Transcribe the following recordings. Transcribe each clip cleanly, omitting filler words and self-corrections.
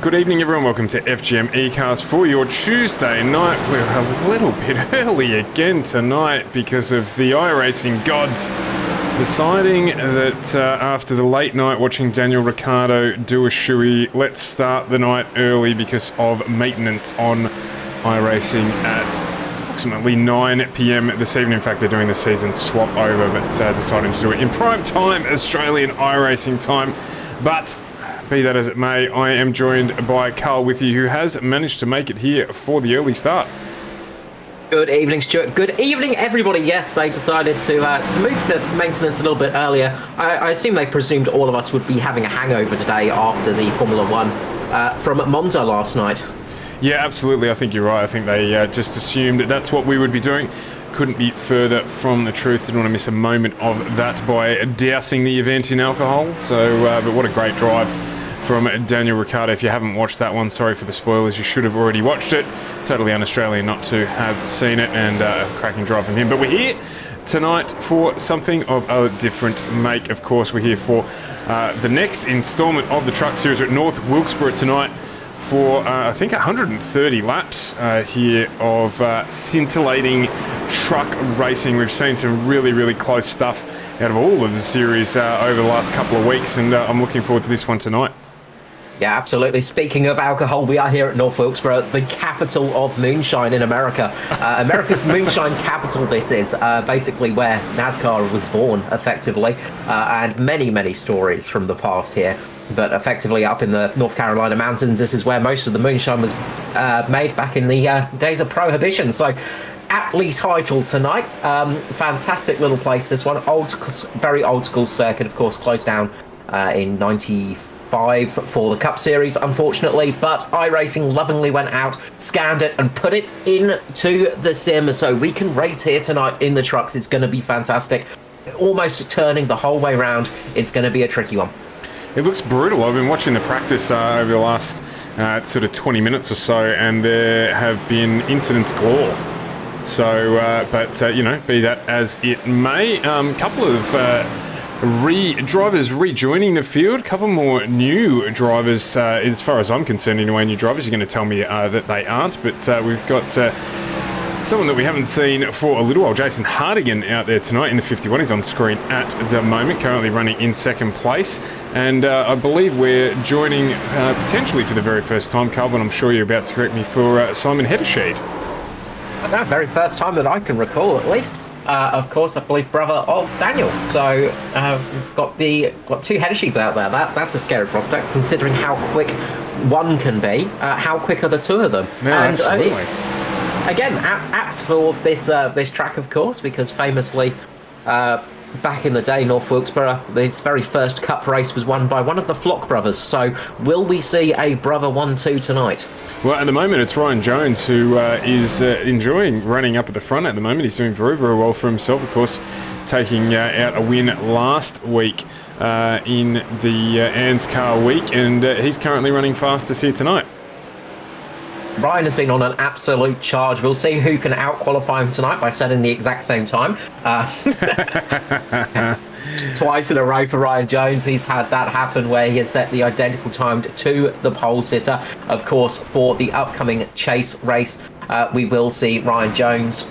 Good evening, everyone. Welcome to FGM eCast for your Tuesday night. We're a little bit early again tonight because of the iRacing gods deciding that after the late night watching Daniel Ricciardo do a shoey, let's start the night early because of maintenance on iRacing at approximately 9 p.m. this evening. In fact, they're doing the season swap over, but deciding to do it in prime time, Australian iRacing time. But be that as it may, I am joined by Carl with you, who has managed to make it here for the early start. Good evening, Stuart. Good evening, everybody. Yes, they decided to move the maintenance a little bit earlier. I assume they presumed all of us would be having a hangover today after the Formula One from Monza last night. Yeah, absolutely. I think you're right. I think they just assumed that that's what we would be doing. Couldn't be further from the truth. Didn't want to miss a moment of that by dousing the event in alcohol. So, but what a great drive from Daniel Ricciardo. If you haven't watched that one, sorry for the spoilers, you should have already watched it. Totally un-Australian not to have seen it, and a cracking drive from him. But we're here tonight for something of a different make. Of course, we're here for the next instalment of the Truck Series at North Wilkesboro tonight for, I think, 130 laps here of scintillating truck racing. We've seen some really, really close stuff out of all of the series over the last couple of weeks, and I'm looking forward to this one tonight. Yeah, absolutely. Speaking of alcohol, we are here at North Wilkesboro, the capital of moonshine in America. America's moonshine capital, this is basically where NASCAR was born, effectively, and many, many stories from the past here. But effectively up in the North Carolina mountains, this is where most of the moonshine was made back in the days of Prohibition. So aptly titled tonight. Fantastic little place, this one. Very old school circuit, of course, closed down in 95 for the Cup Series, unfortunately, but iRacing lovingly went out, scanned it, and put it into the sim, so we can race here tonight in the trucks. It's going to be fantastic. Almost turning the whole way around. It's going to be a tricky one. It looks brutal. I've been watching the practice over the last sort of 20 minutes or so, and there have been incidents galore. So, you know, be that as it may, couple of drivers rejoining the field, a couple more new drivers, as far as I'm concerned anyway. New drivers, you're going to tell me that they aren't, but we've got someone that we haven't seen for a little while, Jason Hardigan, out there tonight in the 51. He's on screen at the moment, currently running in second place, and I believe we're joining potentially for the very first time, Carl, but I'm sure you're about to correct me, for Simon Heddersheed. No, very first time that I can recall, at least. Of course, I believe brother of Daniel. So got two header sheets out there. That's a scary prospect, considering how quick one can be. How quick are the two of them? Yeah, and, absolutely. Again, apt for this track, of course, because famously, back in the day, North Wilkesboro, the very first Cup race was won by one of the Flock brothers. So will we see a brother 1-2 tonight? Well, at the moment, it's Ryan Jones who is enjoying running up at the front at the moment. He's doing very, very well for himself, of course, taking out a win last week in the ANZCAR week, and he's currently running fastest here tonight. Ryan has been on an absolute charge. We'll see who can out-qualify him tonight by setting the exact same time. Twice in a row for Ryan Jones. He's had that happen where he has set the identical time to the pole sitter. Of course, for the upcoming Chase race, we will see Ryan Jones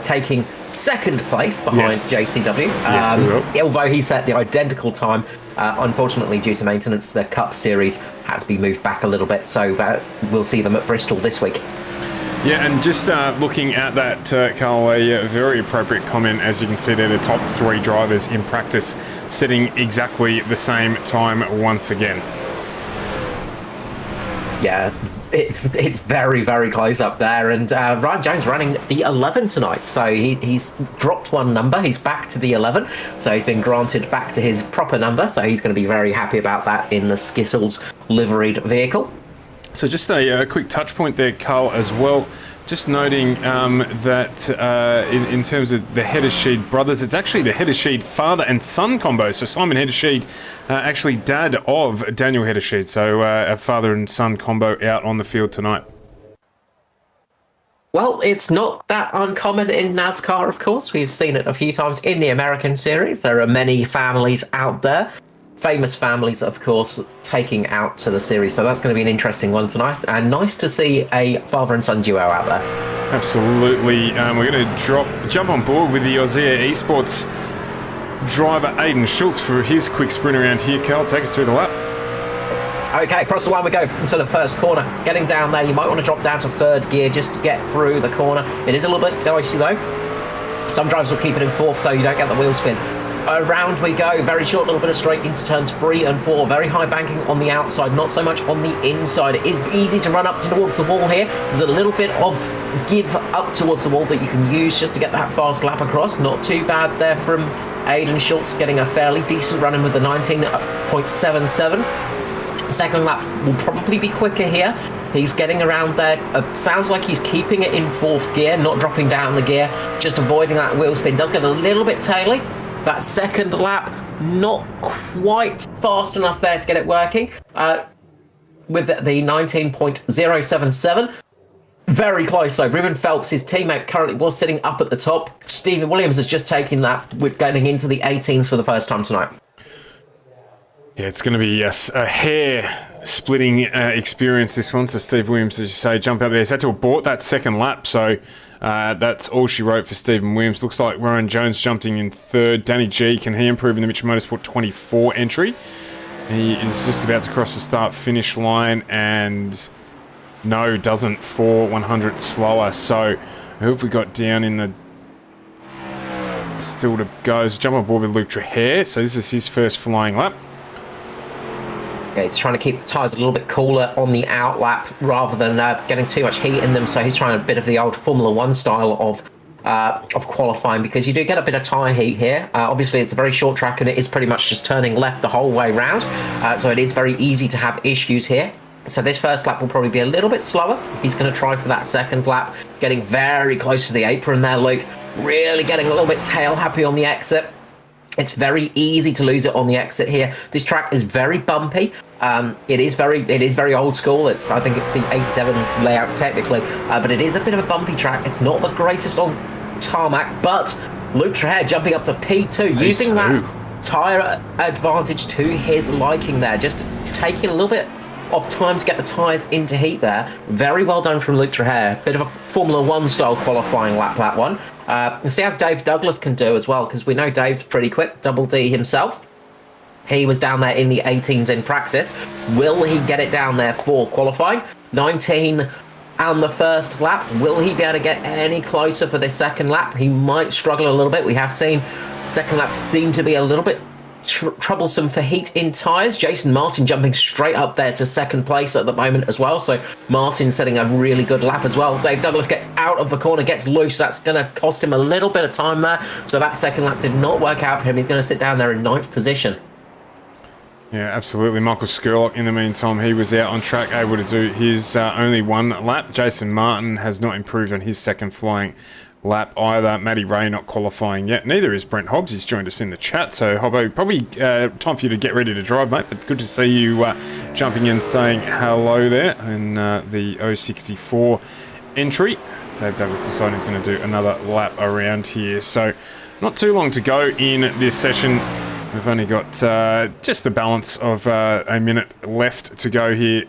taking second place behind JCW. Yes, we will. Although he set the identical time, unfortunately, due to maintenance, the Cup Series had to be moved back a little bit. So we'll see them at Bristol this week. Yeah, and just looking at that, Carl, a very appropriate comment. As you can see, they're the top three drivers in practice, setting exactly the same time once again. Yeah, it's very, very close up there. And Ryan Jones running the 11 tonight. So he's dropped one number. He's back to the 11. So he's been granted back to his proper number. So he's going to be very happy about that in the Skittles liveried vehicle. So just a quick touch point there, Carl, as well. Just noting that in terms of the Heddersheed brothers, it's actually the Heddersheed father and son combo. So Simon Heddersheed, actually dad of Daniel Heddersheed. So a father and son combo out on the field tonight. Well, it's not that uncommon in NASCAR, of course. We've seen it a few times in the American series. There are many families out there. famous families, of course, taking out to the series. So that's going to be an interesting one tonight. And nice to see a father and son duo out there. Absolutely. We're going to jump on board with the Aussie Esports driver Aiden Schultz for his quick sprint around here. Carl, take us through the lap. Okay, across the line we go into the first corner. Getting down there, you might want to drop down to third gear just to get through the corner. It is a little bit dicey though. Some drivers will keep it in fourth so you don't get the wheel spin. Around we go, very short little bit of straight into turns 3 and 4. Very high banking on the outside, not so much on the inside. It is easy to run up towards the wall here. There's a little bit of give up towards the wall that you can use just to get that fast lap across. Not too bad there from Aiden Schultz, getting a fairly decent run in with the 19.77. Second lap will probably be quicker here. He's getting around there. Sounds like he's keeping it in fourth gear, not dropping down the gear, just avoiding that wheel spin. Does get a little bit taily. That second lap, not quite fast enough there to get it working. With the 19.077. Very close though. Ruben Phelps, his teammate, currently was sitting up at the top. Stephen Williams has just taken that, with getting into the 18s for the first time tonight. Yeah, it's going to be, yes, a hair-splitting experience, this one. So Steve Williams, as you say, jump out there. He's had to abort that second lap, so that's all she wrote for Stephen Williams. Looks like Rowan Jones jumping in third. Danny G, can he improve in the Mitchell Motorsport 24 entry? He is just about to cross the start-finish line, and no, doesn't, 4/100 slower. So who have we got down in the... Still to go. Jump on board with Luke Trahere. So this is his first flying lap. Yeah, he's trying to keep the tyres a little bit cooler on the out lap rather than getting too much heat in them. So he's trying a bit of the old Formula 1 style of qualifying, because you do get a bit of tyre heat here. Obviously, it's a very short track and it is pretty much just turning left the whole way round. So it is very easy to have issues here. So this first lap will probably be a little bit slower. He's going to try for that second lap, getting very close to the apron there, Luke. Really getting a little bit tail happy on the exit. It's very easy to lose it on the exit here. This track is very bumpy. It is very old school. I think it's the 87 layout technically, but it is a bit of a bumpy track. It's not the greatest on tarmac, but Luke Trahere jumping up to P2, using that tyre advantage to his liking there. Just taking a little bit of time to get the tyres into heat there. Very well done from Luke Trahere. Bit of a Formula 1 style qualifying lap, that one. We'll see how Dave Douglas can do as well, because we know Dave's pretty quick, Double D himself. He was down there in the 18s in practice. Will he get it down there for qualifying? 19 on the first lap. Will he be able to get any closer for this second lap? He might struggle a little bit. We have seen second laps seem to be a little bit troublesome for heat in tyres. Jason Martin jumping straight up there to second place at the moment as well. So Martin setting a really good lap as well. Dave Douglas gets out of the corner, gets loose. That's going to cost him a little bit of time there. So that second lap did not work out for him. He's going to sit down there in 9th position. Yeah, absolutely. Michael Skurlock, in the meantime, he was out on track, able to do his only one lap. Jason Martin has not improved on his second flying lap either. Matty Ray not qualifying yet. Neither is Brent Hobbs. He's joined us in the chat. So, Hobbo, probably time for you to get ready to drive, mate. But good to see you jumping in, saying hello there in the 064 entry. Dave Douglas decided he's going to do another lap around here. So, not too long to go in this session. We've only got just the balance of a minute left to go here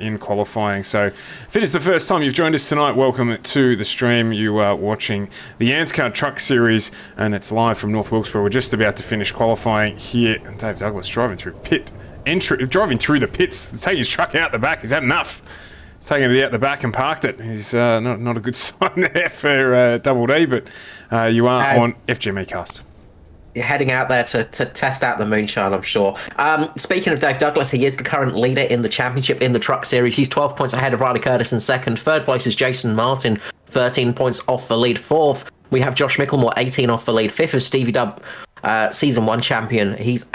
in qualifying. So if it is the first time you've joined us tonight, welcome to the stream. You are watching the ANZCAR Truck Series, and it's live from North Wilkesboro. We're just about to finish qualifying here. Dave Douglas driving through the pits, taking his truck out the back. He's had enough. He's taken it out the back and parked it. He's not a good sign there for Double D, but you are on FGME Cast. You're heading out there to test out the moonshine, I'm sure. Speaking of Dave Douglas, he is the current leader in the championship in the Truck Series. He's 12 points ahead of Ryder Curtis in second. Third place is Jason Martin, 13 points off the lead. Fourth, we have Josh Micklemore, 18 off the lead. Fifth is Stevie Dubb, Season 1 champion. He's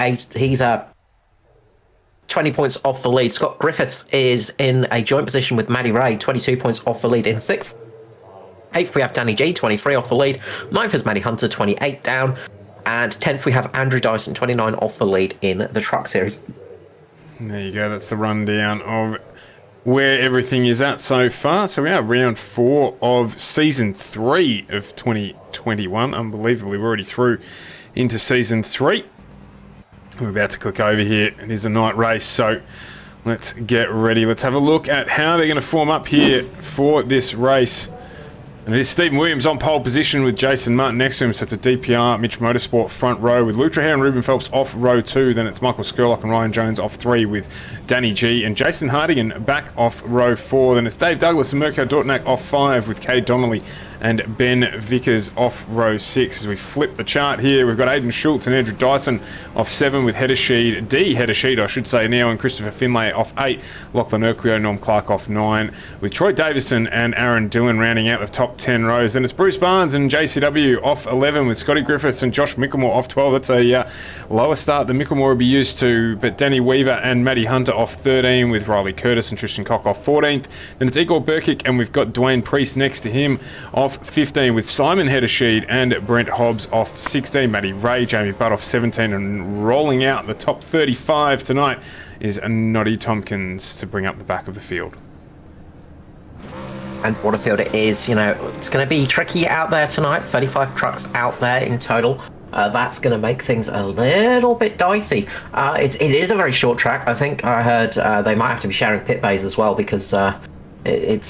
20 points off the lead. Scott Griffiths is in a joint position with Matty Ray, 22 points off the lead in sixth. Eighth, we have Danny G, 23 off the lead. Ninth is Matty Hunter, 28 down. And 10th, we have Andrew Dyson, 29 off the lead in the Truck Series. There you go. That's the rundown of where everything is at so far. So we are round 4 of Season 3 of 2021. Unbelievably, we're already through into Season 3. We're about to click over here. It is a night race, so let's get ready. Let's have a look at how they're going to form up here for this race. And it is Stephen Williams on pole position with Jason Martin next to him. So it's a DPR, Mitch Motorsport front row with Luke Traherne and Ruben Phelps off row 2. Then it's Michael Skurlock and Ryan Jones off 3 with Danny G. And Jason Hardigan back off row 4. Then it's Dave Douglas and Mirko Dortnack off 5 with Kay Donnelly and Ben Vickers off row 6. As we flip the chart here, we've got Aidan Schultz and Andrew Dyson off 7 with Heddersheed, I should say now, and Christopher Finlay off 8. Lachlan Urquio, Norm Clark off 9 with Troy Davison and Aaron Dillon rounding out the top 10 rows. Then it's Bruce Barnes and JCW off 11 with Scotty Griffiths and Josh Mickelmore off 12. That's a lower start than Mickelmore will be used to, but Danny Weaver and Matty Hunter off 13 with Riley Curtis and Tristan Cock off 14th. Then it's Igor Burkic and we've got Dwayne Priest next to him off 15 with Simon Heddersheed and Brent Hobbs off 16. Matty Ray, Jamie Butt off 17, and rolling out the top 35 tonight is Noddy Tompkins to bring up the back of the field. And what a field it is. You know, it's going to be tricky out there tonight. 35 trucks out there in total. That's going to make things a little bit dicey. It is a very short track. I think I heard they might have to be sharing pit bays as well, because it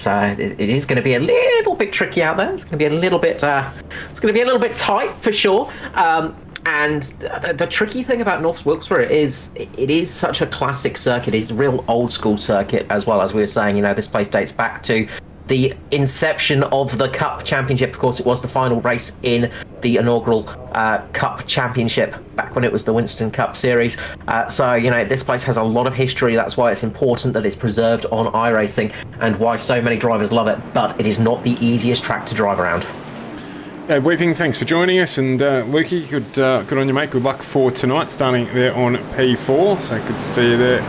is going to be a little bit tricky out there. It's going to be a little bit tight for sure. And the tricky thing about North Wilkesboro is it is such a classic circuit. It's a real old school circuit as well. As we were saying, you know, this place dates back to the inception of the Cup Championship. Of course, it was the final race in the inaugural Cup Championship back when it was the Winston Cup Series. So, you know, this place has a lot of history. That's why it's important that it's preserved on iRacing and why so many drivers love it. But it is not the easiest track to drive around. Weeping, thanks for joining us, and Lukey, good on you, mate. Good luck for tonight, starting there on P4. So good to see you there.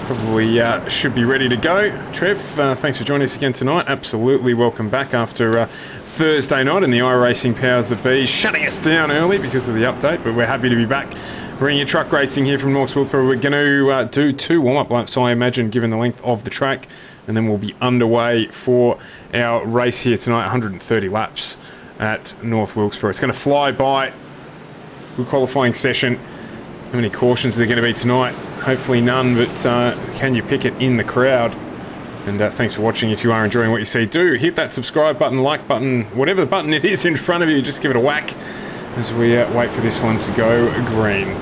Probably should be ready to go. Trev, thanks for joining us again tonight. Absolutely welcome back after Thursday night and the iRacing powers that be shutting us down early because of the update, but we're happy to be back bringing you truck racing here from North Wilkesboro. We're going to do 2 warm-up laps, I imagine, given the length of the track, and then we'll be underway for our race here tonight, 130 laps at North Wilkesboro. It's going to fly by. Good qualifying session. How many cautions are there going to be tonight? Hopefully none, but can you pick it in the crowd? And thanks for watching. If you are enjoying what you see, do hit that subscribe button, like button, whatever button it is in front of you, just give it a whack as we wait for this one to go green.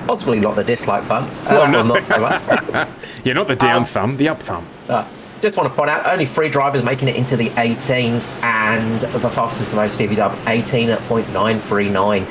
Possibly not the dislike button. Well, no. Not so much. Yeah, not the down thumb, the up thumb. Just want to point out, only 3 drivers making it into the 18s, and the fastest of those, Stevie Dub, 18.939.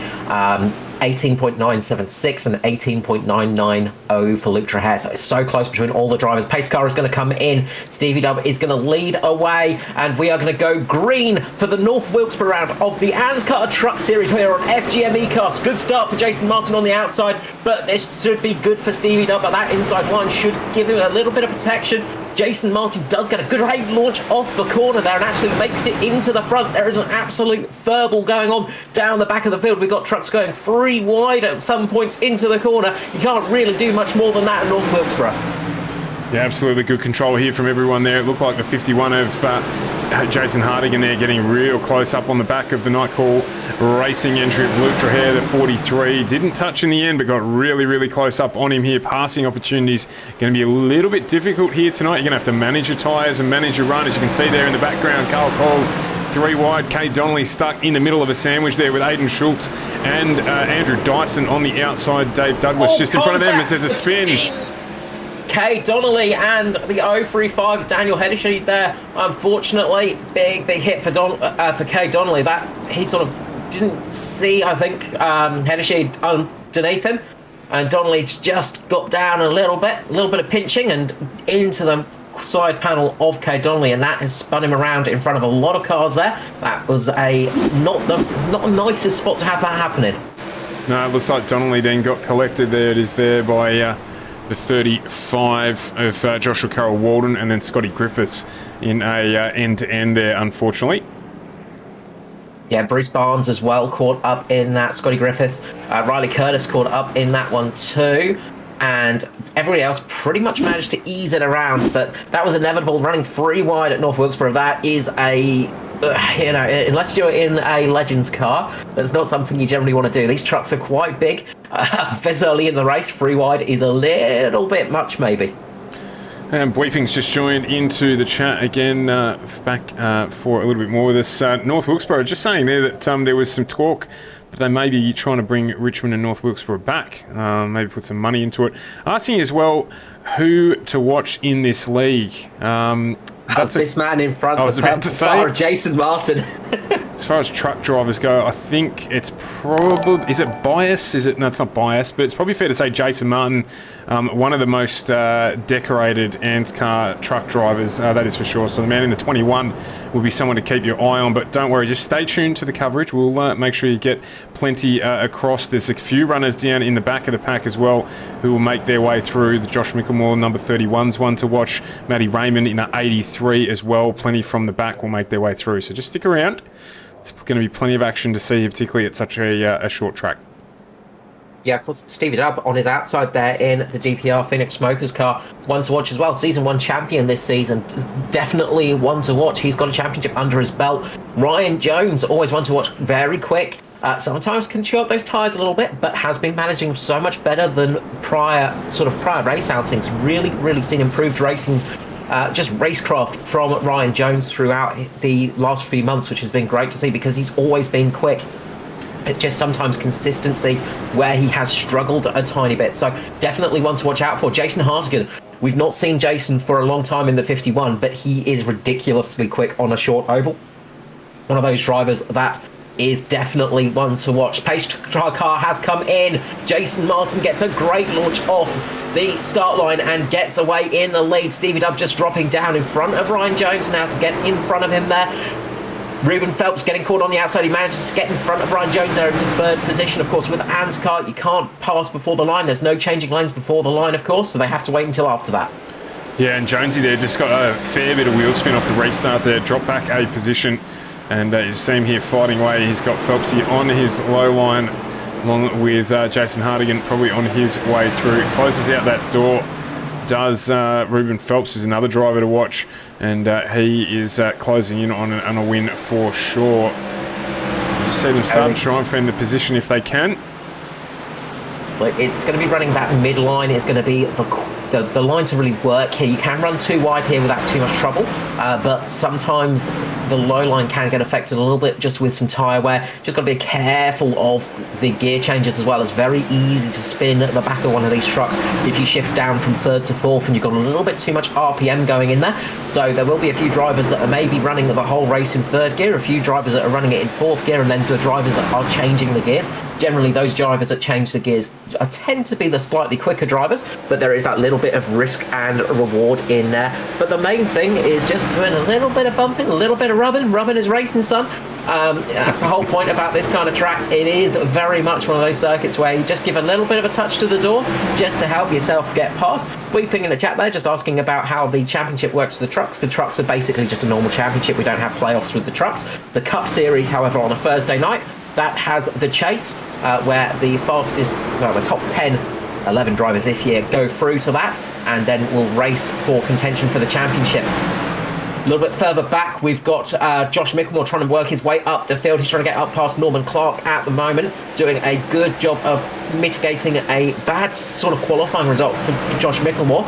18.976 and 18.990 for Luke Traherne. So it's so close between all the drivers. Pace car is going to come in. Stevie Dub is going to lead away, and we are going to go green for the North Wilkesboro round of the ANZCAR Truck Series here on FGM eCast. Good start for Jason Martin on the outside, but this should be good for Stevie Dub. But that inside line should give him a little bit of protection. Jason Martin does get a good rate launch off the corner there and actually makes it into the front. There is an absolute furball going on down the back of the field. We've got trucks going 3 wide at some points into the corner. You can't really do much more than that in North Wilkesboro. Yeah, absolutely good control here from everyone there. It looked like the 51 of Jason Hardigan there getting real close up on the back of the Nightcall Racing entry of Luke Traherne, the 43. Didn't touch in the end, but got really, really close up on him here. Passing opportunities going to be a little bit difficult here tonight. You're going to have to manage your tyres and manage your run. As you can see there in the background, Carl Cole 3 wide. Kay Donnelly stuck in the middle of a sandwich there with Aidan Schultz and Andrew Dyson on the outside. Dave Douglas just in front of them as there's a spin. Kay Donnelly and the 035 Daniel Heddersheed there. Unfortunately, big hit for Kay Donnelly. That he sort of didn't see, I think, Heddersheed underneath him, and Donnelly just got down a little bit of pinching and into the side panel of Kay Donnelly, and that has spun him around in front of a lot of cars there. That was not the nicest spot to have that happening. No, it looks like Donnelly then got collected there. It is there by the 35 of Joshua Carroll Walden, and then Scotty Griffiths in a end-to-end there, unfortunately. Yeah, Bruce Barnes as well caught up in that. Scotty Griffiths, Riley Curtis caught up in that one too. And everybody else pretty much managed to ease it around, but that was inevitable. Running 3 wide at North Wilkesboro, that is a You know, unless you're in a Legends car, that's not something you generally want to do. These trucks are quite big. This early in the race, 3 wide is a little bit much, maybe. And Bleeping's just joined into the chat again, back for a little bit more with us. North Wilkesboro, just saying there that there was some talk that they may be trying to bring Richmond and North Wilkesboro back, maybe put some money into it. Asking as well who to watch in this league. This man in front I was of about to say, Jason Martin. As far as truck drivers go, I think it's probably... Is it bias? No, it's not bias, but it's probably fair to say Jason Martin, one of the most decorated ANZCAR truck drivers, that is for sure. So the man in the 21 will be someone to keep your eye on, but don't worry, just stay tuned to the coverage. We'll make sure you get plenty across. There's a few runners down in the back of the pack as well who will make their way through. The Josh Micklemore, number 31's one to watch. Matty Raymond in the 83 as well. Plenty from the back will make their way through. So just stick around. It's going to be plenty of action to see, particularly at such a short track. Yeah, of course, Stevie Dubb on his outside there in the GPR Phoenix Smokers car. One to watch as well. Season 1 champion this season. Definitely one to watch. He's got a championship under his belt. Ryan Jones, always one to watch. Very quick. Sometimes can chew up those tyres a little bit, but has been managing so much better than prior race outings. Really seen improved racing. Just racecraft from Ryan Jones throughout the last few months, which has been great to see because he's always been quick. It's just sometimes consistency where he has struggled a tiny bit. So definitely one to watch out for. Jason Hartigan. We've not seen Jason for a long time in the 51, but he is ridiculously quick on a short oval. One of those drivers that is definitely one to watch. Pace car has come in. Jason Martin gets a great launch off the start line and gets away in the lead. Stevie Dubb just dropping down in front of Ryan Jones now to get in front of him there. Ruben Phelps getting caught on the outside. He manages to get in front of Ryan Jones there into third position. Of course, with ANZCAR, you can't pass before the line. There's no changing lanes before the line, of course, so they have to wait until after that. Yeah, and Jonesy there just got a fair bit of wheel spin off the restart there. Drop back a position. And you see him here fighting away. He's got Phelpsy on his low line, along with Jason Hartigan probably on his way through. Closes out that door. Does Ruben Phelps, is another driver to watch, and he is closing in on a win for sure. You just see them start to try and find the position if they can. But it's going to be running that midline. It's going to be the line to really work here. You can run too wide here without too much trouble, but sometimes the low line can get affected a little bit just with some tyre wear. Just got to be careful of the gear changes as well. It's very easy to spin at the back of one of these trucks if you shift down from third to fourth and you've got a little bit too much RPM going in there. So there will be a few drivers that are maybe running the whole race in third gear, a few drivers that are running it in fourth gear, and then the drivers that are changing the gears. Generally, those drivers that change the gears tend to be the slightly quicker drivers, but there is that little bit of risk and reward in there. But the main thing is just doing a little bit of bumping, a little bit of rubbing. Rubbing is racing, son. That's the whole point about this kind of track. It is very much one of those circuits where you just give a little bit of a touch to the door just to help yourself get past. Weeping in the chat there, just asking about how the championship works for the trucks. The trucks are basically just a normal championship. We don't have playoffs with the trucks. The Cup Series, however, on a Thursday night, that has the chase, where the the top 11 drivers this year go through to that, and then we'll race for contention for the championship. A little bit further back, we've got Josh Micklemore trying to work his way up the field. He's trying to get up past Norman Clark at the moment, doing a good job of mitigating a bad sort of qualifying result for Josh Micklemore.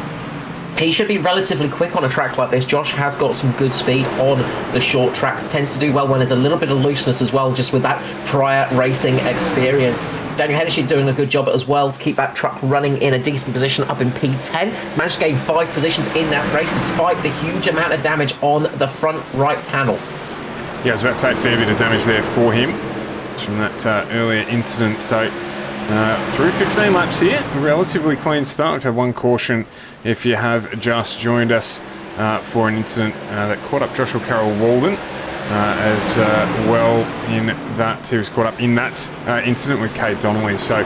He should be relatively quick on a track like this. Josh has got some good speed on the short tracks. Tends to do well when there's a little bit of looseness as well, just with that prior racing experience. Daniel Hennessy doing a good job as well to keep that truck running in a decent position up in P10. Managed to gain 5 positions in that race despite the huge amount of damage on the front right panel. Yeah, I was about to say a fair bit of damage there for him from that earlier incident. So through 15 laps here, a relatively clean start. We've had one caution if you have just joined us for an incident that caught up Joshua Carroll Walden as well in that he was caught up in that incident with Kate Donnelly. So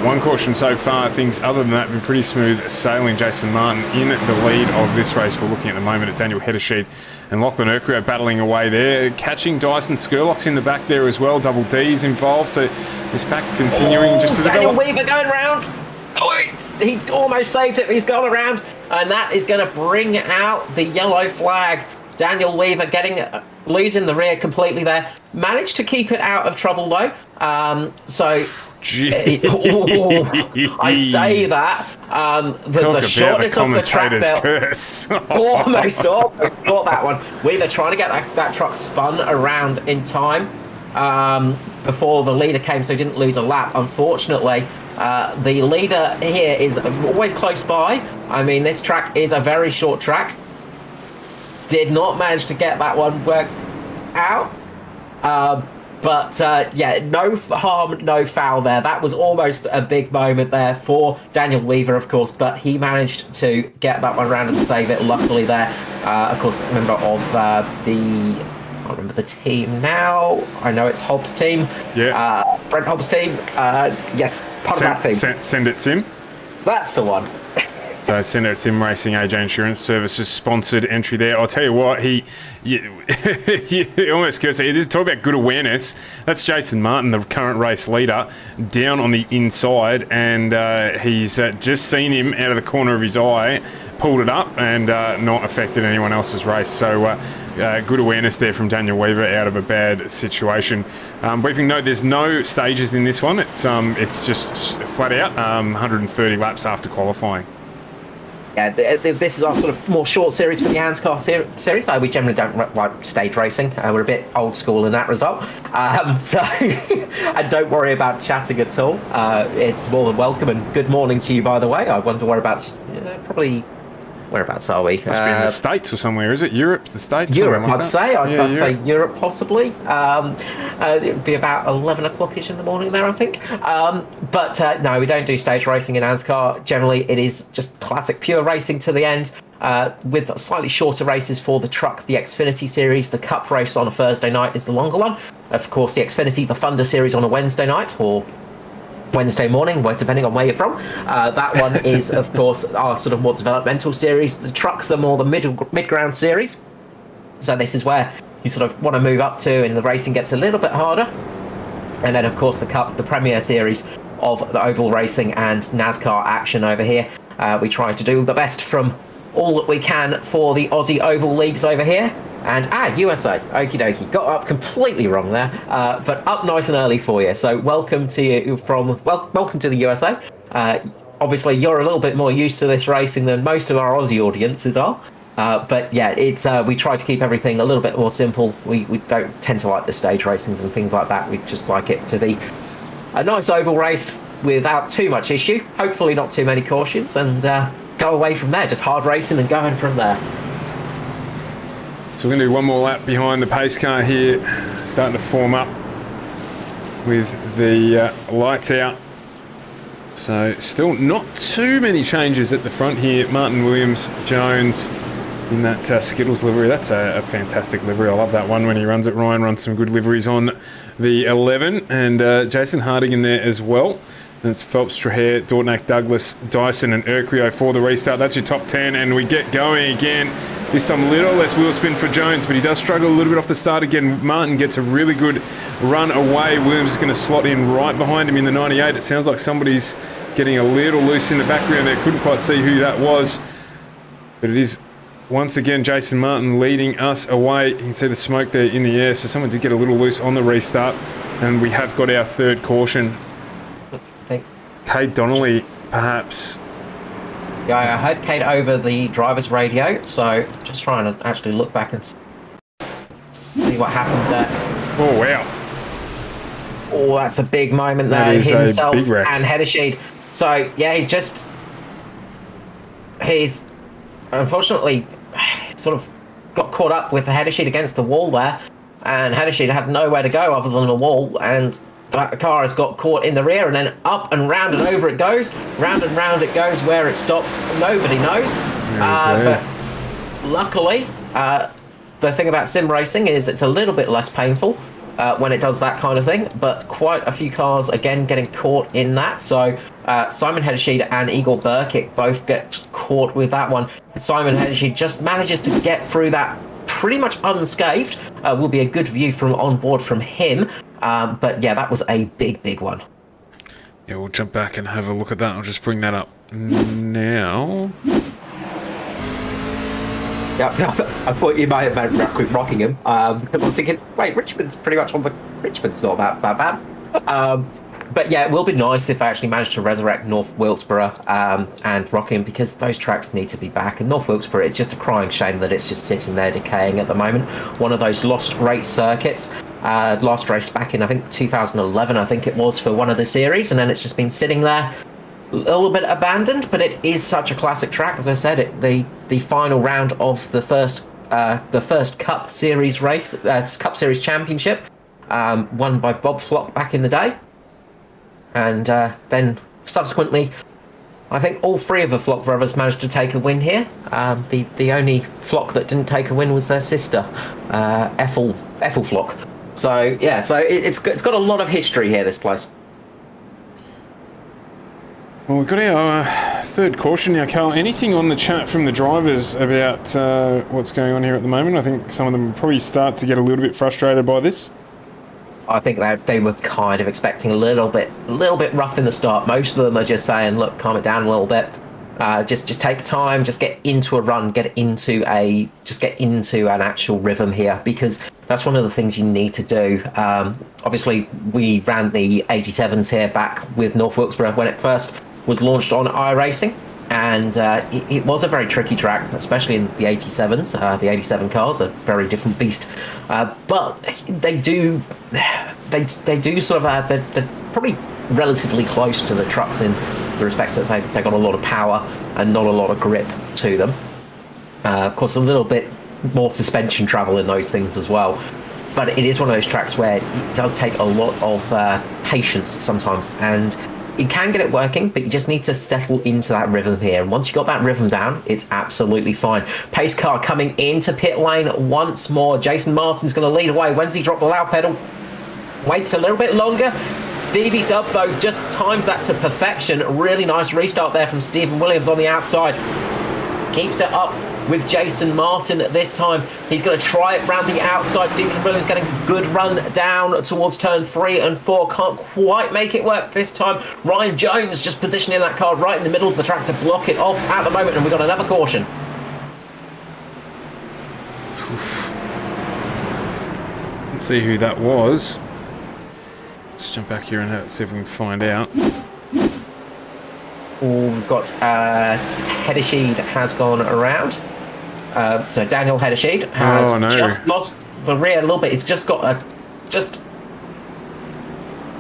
one caution so far. Things other than that have been pretty smooth sailing. Jason Martin in the lead of this race. We're looking at the moment at Daniel Hedersheed and Lachlan Urquhart battling away there. Catching Dyson Skurlock's in the back there as well. Double D's involved. So this pack continuing just to Daniel develop. Weaver going round. He almost saved it, but he's gone around, and that is going to bring out the yellow flag. Daniel Weaver getting losing the rear completely there. Managed to keep it out of trouble though. I say that. The shortness of the track there. Curse. almost thought that one. We were trying to get that truck spun around in time before the leader came, so he didn't lose a lap. Unfortunately, the leader here is always close by. I mean, this track is a very short track. Did not manage to get that one worked out. But no harm, no foul there. That was almost a big moment there for Daniel Weaver, of course, but he managed to get that one around and save it, luckily there. Of course, member of I can't remember the team now. I know it's Hobbs' team. Yeah. Brent Hobbs' team. Yes, part of that team. Send it, Sim. That's the one. So Sender Sim Racing AJ Insurance Services sponsored entry there. I'll tell you what, you almost cursed. This is talk about good awareness. That's Jason Martin, the current race leader, down on the inside, and he's just seen him out of the corner of his eye, pulled it up, and not affected anyone else's race. So good awareness there from Daniel Weaver out of a bad situation. Briefing note: there's no stages in this one. It's just flat out 130 laps after qualifying. Yeah, this is our sort of more short series for the ANZCAR series. We generally don't like stage racing. We're a bit old school in that result. And don't worry about chatting at all. It's more than welcome. And good morning to you, by the way. I wonder whereabouts, probably... Whereabouts are we? Must be in the States or somewhere, is it? Europe, the States? Europe, like I'd say. I'd say Europe, possibly. It'd be about 11 o'clock-ish in the morning there, I think. But no, we don't do stage racing in ANZCAR. Generally, it is just classic pure racing to the end, with slightly shorter races for the truck, the Xfinity Series. The Cup race on a Thursday night is the longer one. Of course, the Xfinity, the Thunder Series on a Wednesday night, or Wednesday morning, depending on where you're from. That one is, of course, our sort of more developmental series. The trucks are more the mid-ground series. So this is where you sort of want to move up to, and the racing gets a little bit harder. And then, of course, the Cup, the premier series of the oval racing and NASCAR action over here. We try to do the best from all that we can for the Aussie Oval Leagues over here. And USA, okie dokie, got up completely wrong there, but up nice and early for you. So welcome to you welcome to the USA. Obviously, you're a little bit more used to this racing than most of our Aussie audiences are. But yeah, it's we try to keep everything a little bit more simple. We don't tend to like the stage racings and things like that. We just like it to be a nice oval race without too much issue. Hopefully, not too many cautions, and go away from there. Just hard racing and going from there. So we're going to do one more lap behind the pace car here, starting to form up with the lights out. So still not too many changes at the front here. Martin Williams Jones in that Skittles livery. That's a fantastic livery. I love that one when he runs it. Ryan runs some good liveries on the 11, and Jason Harding in there as well. That's Phelps, Trahair, Dortnack, Douglas, Dyson and Urquio for the restart. That's your top 10, and we get going again. This time a little less wheel spin for Jones, but he does struggle a little bit off the start again. Martin gets a really good run away. Williams is going to slot in right behind him in the 98. It sounds like somebody's getting a little loose in the background there. Couldn't quite see who that was. But it is, once again, Jason Martin leading us away. You can see the smoke there in the air. So someone did get a little loose on the restart. And we have got our third caution. Kate Donnelly, perhaps. Yeah, I heard Kate over the driver's radio, so just trying to actually look back and see what happened there. Oh, wow. Oh, that's a big moment there. That is himself a big wreck. And Hedersheed. So, yeah, he's unfortunately sort of got caught up with the Hedersheed against the wall there, and Hedersheed had nowhere to go other than the wall, and that car has got caught in the rear, and then up and round and over it goes. Round and round it goes. Where it stops, nobody knows. But luckily, the thing about sim racing is it's a little bit less painful when it does that kind of thing. But quite a few cars, again, getting caught in that. So Simon Hedersheed and Igor Burkic both get caught with that one. Simon Hedersheed just manages to get through that pretty much unscathed. Will be a good view from on board from him. But yeah, that was a big one. Yeah, we'll jump back and have a look at that. I'll just bring that up now. Yeah, I thought you might have meant Rockingham, because I was thinking, wait, Richmond's pretty much on the... Richmond's not that bad. But yeah, it will be nice if I actually manage to resurrect North Wilkesboro and Rockingham, because those tracks need to be back. And North Wilkesboro, it's just a crying shame that it's just sitting there decaying at the moment. One of those lost race circuits. Last race back in, I think, 2011, I think it was, for one of the series. And then it's just been sitting there, a little bit abandoned, but it is such a classic track. As I said, the final round of the first Cup Series race, Cup Series Championship, won by Bob Flock back in the day. And then subsequently, I think all three of the Flock brothers managed to take a win here. The only Flock that didn't take a win was their sister, Ethel Flock. So yeah, so it's got a lot of history here, this place. Well, we've got our third caution now, Carl. Anything on the chat from the drivers about what's going on here at the moment? I think some of them probably start to get a little bit frustrated by this. I think they were kind of expecting a little bit rough in the start. Most of them are just saying, look, calm it down a little bit. Just take time, just get into a run, get into an actual rhythm here, because that's one of the things you need to do. Obviously, we ran the 87s here back with North Wilkesboro when it first was launched on iRacing, and it was a very tricky track, especially in the 87s. The 87 cars are a very different beast, but they do sort of they're probably relatively close to the trucks in the respect that they got a lot of power and not a lot of grip to them. Of course, a little bit more suspension travel in those things as well. But it is one of those tracks where it does take a lot of patience sometimes, and you can get it working, but you just need to settle into that rhythm here. And once you got that rhythm down, it's absolutely fine. Pace car coming into pit lane once more. Jason Martin's going to lead away. When's he drop the loud pedal? Waits a little bit longer. Stevie Dubb, though, just times that to perfection. Really nice restart there from Stephen Williams on the outside. Keeps it up with Jason Martin this time. He's going to try it round the outside. Stephen Williams getting a good run down towards turn 3 and 4. Can't quite make it work this time. Ryan Jones just positioning that car right in the middle of the track to block it off at the moment, and we've got another caution. Let's see who that was. Let's jump back here and see if we can find out. We've got Hedesheed has gone around. So Daniel Hedesheed has just lost the rear a little bit. He's just got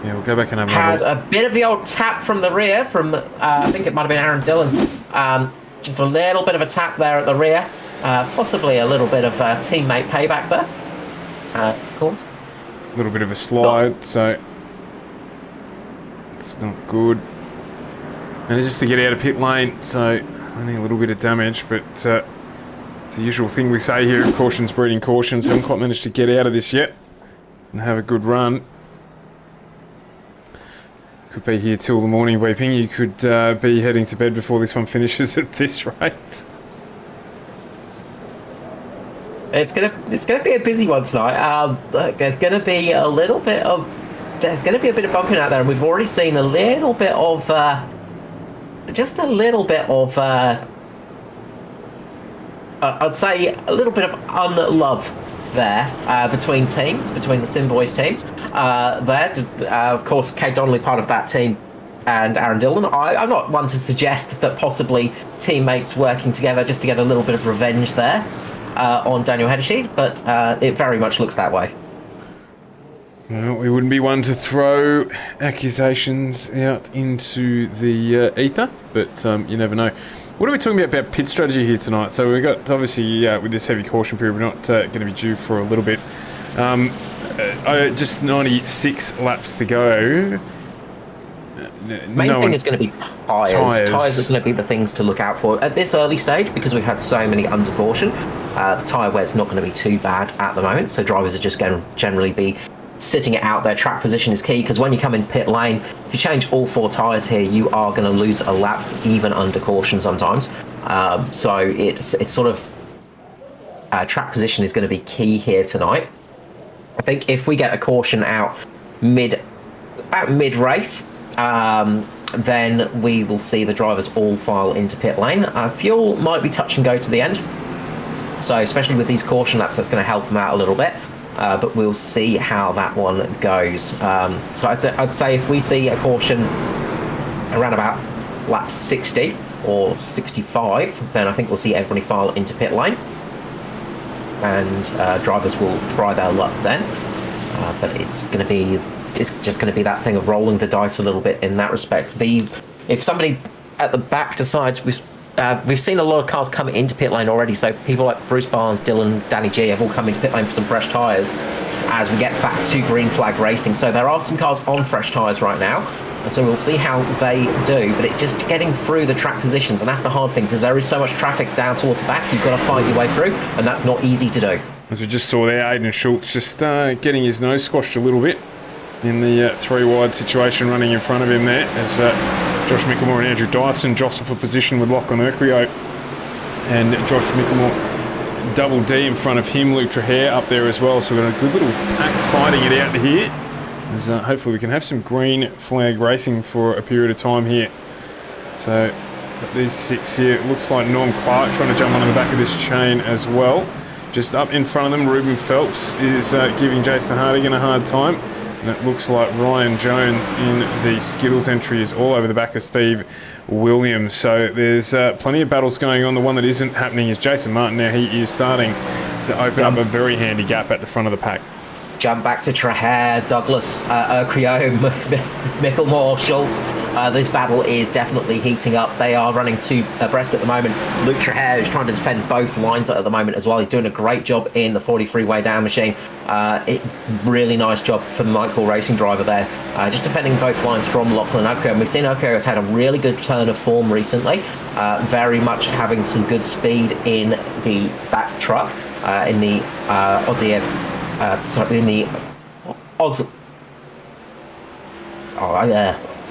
yeah, we'll go back and have had a bit of the old tap from the rear from I think it might have been Aaron Dillon. Just a little bit of a tap there at the rear. Possibly a little bit of teammate payback there. Of course. A little bit of a slide, so it's not good. And it's just to get out of pit lane, so only a little bit of damage, but it's the usual thing we say here, caution's breeding cautions. Haven't quite managed to get out of this yet and have a good run. Could be here till the morning, Weeping. You could be heading to bed before this one finishes at this rate. It's gonna be a busy one tonight. There's gonna be a bit of bumping out there, and we've already seen a little bit of I'd say a little bit of unlove there between teams, between the Sim Boys team. Of course, Kate Donnelly part of that team, and Aaron Dillon. I'm not one to suggest that possibly teammates working together just to get a little bit of revenge there on Daniel Hedesheed, but it very much looks that way. Well, we wouldn't be one to throw accusations out into the ether, but you never know. What are we talking about pit strategy here tonight? So we've got, obviously, with this heavy caution period, we're not going to be due for a little bit. Just 96 laps to go. Main thing is going to be tyres. Tyres are going to be the things to look out for at this early stage, because we've had so many under caution. The tyre wear's not going to be too bad at the moment, so drivers are just going to generally be sitting it out. Their track position is key, because when you come in pit lane, if you change all 4 tyres here, you are going to lose a lap even under caution sometimes. So it's sort of track position is going to be key here tonight. I think if we get a caution out about mid race, then we will see the drivers all file into pit lane. Fuel might be touch and go to the end. So especially with these caution laps, that's going to help them out a little bit. But we'll see how that one goes. So I'd say if we see a caution around about lap 60 or 65, then I think we'll see everybody file into pit lane, and drivers will try their luck then. But it's just going to be that thing of rolling the dice a little bit in that respect. If somebody at the back decides, we've seen a lot of cars come into pit lane already, so people like Bruce Barnes, Dylan, Danny G have all come into pit lane for some fresh tyres as we get back to green flag racing. So there are some cars on fresh tyres right now, and so we'll see how they do, but it's just getting through the track positions, and that's the hard thing, because there is so much traffic down towards the back. You've got to fight your way through, and that's not easy to do. As we just saw there, Aidan Schultz just getting his nose squashed a little bit in the three wide situation running in front of him there, as Josh Mickelmore and Andrew Dyson jostle for position with Lachlan Urquio, and Josh Mickelmore double D in front of him, Luke Trahair up there as well. So we've got a good little pack fighting it out here, as hopefully we can have some green flag racing for a period of time here. So got these six here. It looks like Norm Clark trying to jump on the back of this chain as well. Just up in front of them, Ruben Phelps is giving Jason Hardigan a hard time. And it looks like Ryan Jones in the Skittles entry is all over the back of Steve Williams. So there's plenty of battles going on. The one that isn't happening is Jason Martin. Now he is starting to open up a very handy gap at the front of the pack. Jump back to Trahair, Douglas, Urquio, Mickelmore, Schultz. This battle is definitely heating up. They are running two abreast at the moment. Luke Trahair is trying to defend both lines at the moment as well. He's doing a great job in the 43 way down machine. Really nice job for the Michael racing driver there. Just defending both lines from Lachlan Urquio. And we've seen Urquio has had a really good turn of form recently. Very much having some good speed in the back truck, in the Aussie... in the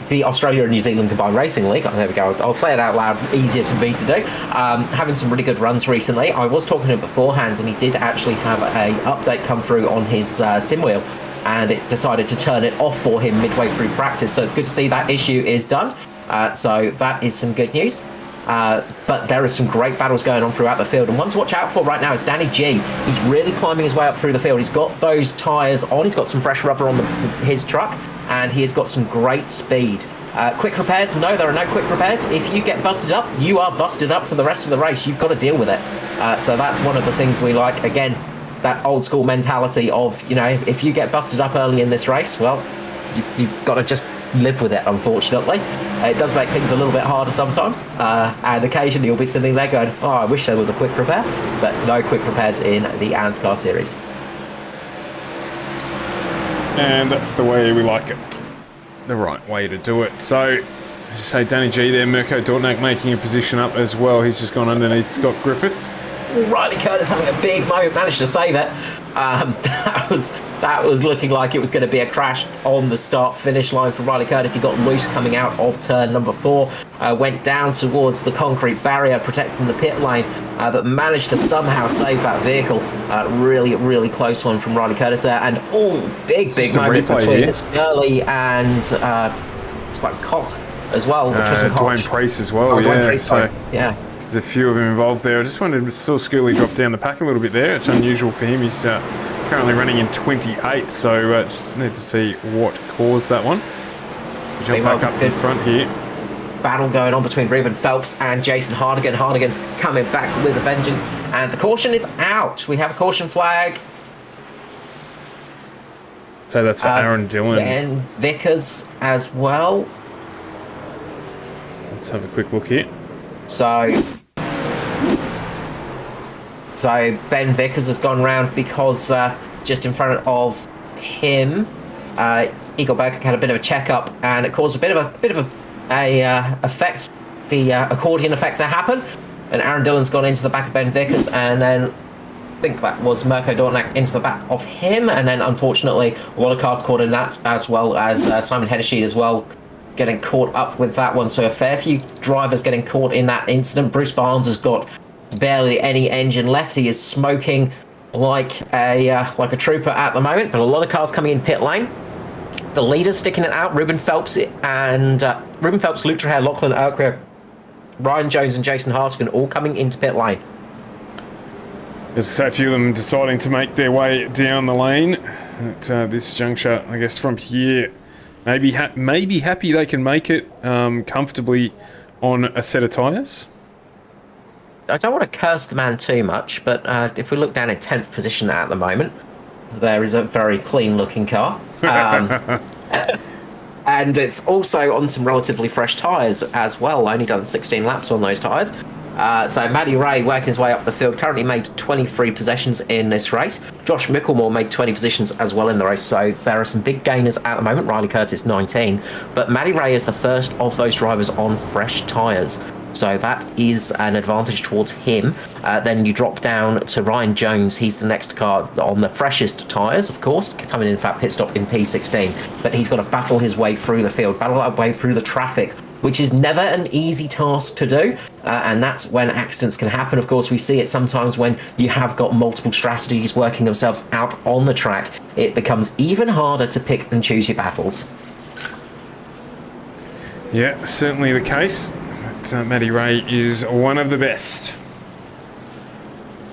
the Australia and New Zealand Combined Racing League. Oh, there we go. I'll say it out loud, easier to me to do. Having some really good runs recently. I was talking to him beforehand, and he did actually have a update come through on his sim wheel, and it decided to turn it off for him midway through practice. So it's good to see that issue is done. So that is some good news. But there are some great battles going on throughout the field, and one to watch out for right now is Danny G. He's really climbing his way up through the field. He's got those tyres on, he's got some fresh rubber on his truck, and he has got some great speed. Quick repairs? No, there are no quick repairs. If you get busted up, you are busted up for the rest of the race. You've got to deal with it. So that's one of the things we like. Again, that old school mentality of, you know, if you get busted up early in this race, well, you've got to just live with it, unfortunately. It does make things a little bit harder sometimes, and occasionally you'll be sitting there going, oh, I wish there was a quick repair, but no quick repairs in the ANZCAR series. And that's the way we like it, the right way to do it. So, as you say, Danny G there, Mirko Dortnak making a position up as well. He's just gone underneath Scott Griffiths. Riley Curtis having a big moment, managed to save it. That was looking like it was going to be a crash on the start-finish line for Riley Curtis. He got loose coming out of turn number 4, went down towards the concrete barrier protecting the pit lane, but managed to somehow save that vehicle. Really, really close one from Riley Curtis there, and big moment between Scully and it's like Koch as well. Dwayne Priest as well, Dwayne Priest, yeah. There's a few of them involved there. I just wanted to saw Scully drop down the pack a little bit there. It's unusual for him. He's currently running in 28, so just need to see what caused that one. Jump back up to the front here. Battle going on between Ruben Phelps and Jason Hardigan. Hardigan coming back with a vengeance, and the caution is out. We have a caution flag. So that's for Aaron Dillon. And Vickers as well. Let's have a quick look here. So Ben Vickers has gone round because just in front of him, Igor Burkett had a bit of a checkup, and it caused a bit of a effect, the accordion effect to happen. And Aaron Dillon's gone into the back of Ben Vickers, and then I think that was Mirko Dortnak into the back of him, and then unfortunately a lot of cars caught in that, as well as Simon Hennessy as well, getting caught up with that one. So a fair few drivers getting caught in that incident. Bruce Barnes has got barely any engine left. He is smoking like a trooper at the moment, but a lot of cars coming in pit lane. The leaders sticking it out, Ruben Phelps, Luke Trahair, Lachlan Urquio, Ryan Jones and Jason Hartigan all coming into pit lane. There's a few of them deciding to make their way down the lane at this juncture. I guess from here, maybe happy they can make it comfortably on a set of tyres. I don't want to curse the man too much, but if we look down in 10th position at the moment, there is a very clean-looking car. And it's also on some relatively fresh tyres as well. Only done 16 laps on those tyres. So Matty Ray working his way up the field, currently made 23 possessions in this race. Josh Micklemore made 20 positions as well in the race, so there are some big gainers at the moment. Riley Curtis 19, but Matty Ray is the first of those drivers on fresh tyres. So that is an advantage towards him. Then you drop down to Ryan Jones. He's the next car on the freshest tyres, of course, coming in that pit stop in P16. But he's got to battle his way through the field, battle that way through the traffic, which is never an easy task to do. And that's when accidents can happen. Of course, we see it sometimes when you have got multiple strategies working themselves out on the track. It becomes even harder to pick and choose your battles. Yeah, certainly the case. Matty Ray is one of the best.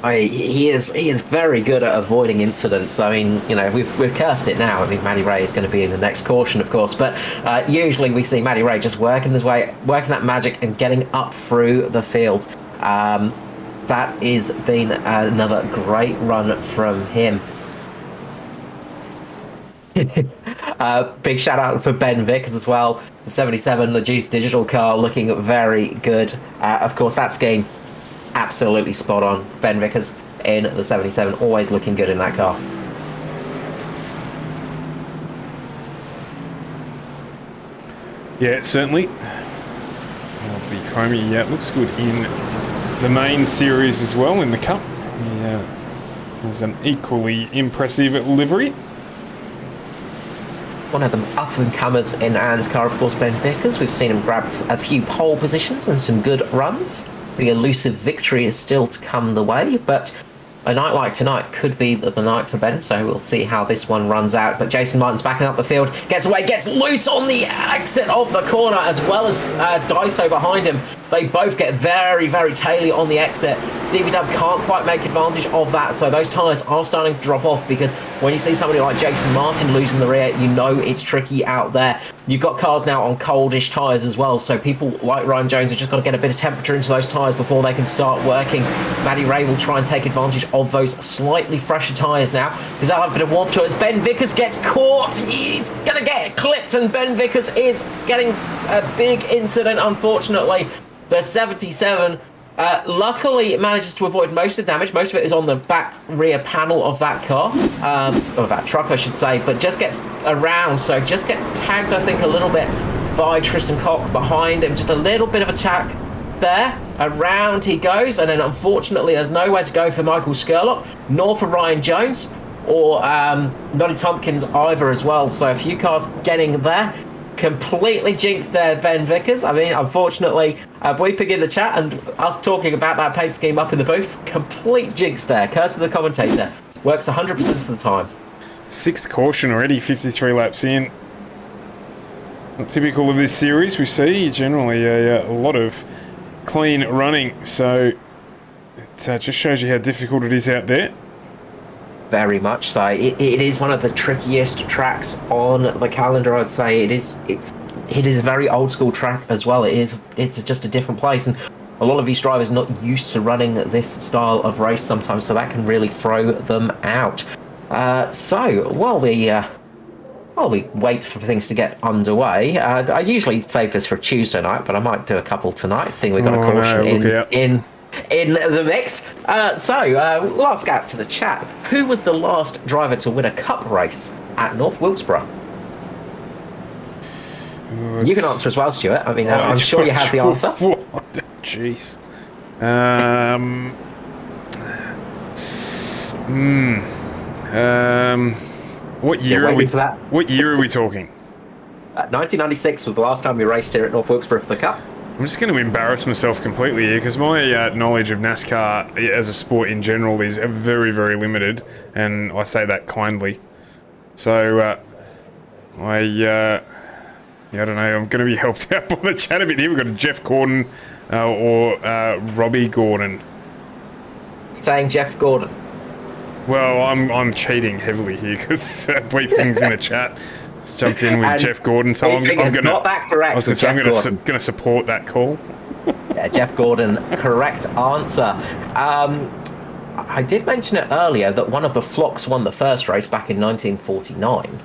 He is very good at avoiding incidents. I mean, you know, we've cursed it now. I mean, Matty Ray is going to be in the next caution, of course, but usually we see Matty Ray just working his way, working that magic and getting up through the field. That has been another great run from him. Big shout out for Ben Vickers as well. The 77, the Juice Digital car, looking very good. Of course, that scheme, absolutely spot on. Ben Vickers in the 77, always looking good in that car. Yeah, certainly. The Chromie, yeah, looks good in the main series as well, in the Cup. Yeah, there's an equally impressive livery. One of them up-and-comers in ANZCAR, of course, Ben Vickers. We've seen him grab a few pole positions and some good runs. The elusive victory is still to come the way, but a night like tonight could be the night for Ben, so we'll see how this one runs out. But Jason Martin's backing up the field, gets away, gets loose on the exit of the corner, as well as Daiso behind him. They both get very, very taily on the exit. Stevie Dub can't quite make advantage of that, so those tyres are starting to drop off, because when you see somebody like Jason Martin losing the rear, you know it's tricky out there. You've got cars now on coldish tyres as well, so people like Ryan Jones have just got to get a bit of temperature into those tyres before they can start working. Matty Ray will try and take advantage of those slightly fresher tyres now, because they'll have a bit of warmth to it. As Ben Vickers gets caught, he's going to get clipped, and Ben Vickers is getting a big incident, unfortunately. The 77 luckily it manages to avoid most of the damage. Most of it is on the back rear panel of that car, of that truck I should say, but just gets around, so just gets tagged I think a little bit by Tristan Koch behind him. Just a little bit of attack there. Around he goes, and then unfortunately there's nowhere to go for Michael Skurlock, nor for Ryan Jones, or Noddy Tompkins either as well. So a few cars getting there. Completely jinxed there, Ben Vickers. I mean, unfortunately, Weeping in the chat and us talking about that paint scheme up in the booth, complete jinx there. Curse of the commentator. Works 100% of the time. Sixth caution already, 53 laps in. Not typical of this series. We see generally a lot of clean running, so it just shows you how difficult it is out there. Very much so. It is one of the trickiest tracks on the calendar, I'd say. It is a very old school track as well. It's just a different place, and a lot of these drivers are not used to running this style of race sometimes, so that can really throw them out. So while we wait for things to get underway, I usually save this for Tuesday night, but I might do a couple tonight, seeing we've got a caution in the mix. We'll ask out to the chat, who was the last driver to win a cup race at North Wilkesboro? You can answer as well, Stuart. I mean, I'm sure you have the answer. Jeez. What year are we talking? 1996 was the last time we raced here at North Wilkesboro for the cup. I'm just going to embarrass myself completely here, because my knowledge of NASCAR as a sport in general is very, very limited, and I say that kindly. So I don't know. I'm going to be helped out by the chat a bit here. We've got Jeff Gordon or Robbie Gordon. saying Jeff Gordon. Well, I'm cheating heavily here because Weeping's in the chat. Just jumped in with And Jeff Gordon, so I'm going to. got that correct. I was going to say I'm going to support that call. Yeah, Jeff Gordon, correct answer. I did mention it earlier that one of the flocks won the first race back in 1949.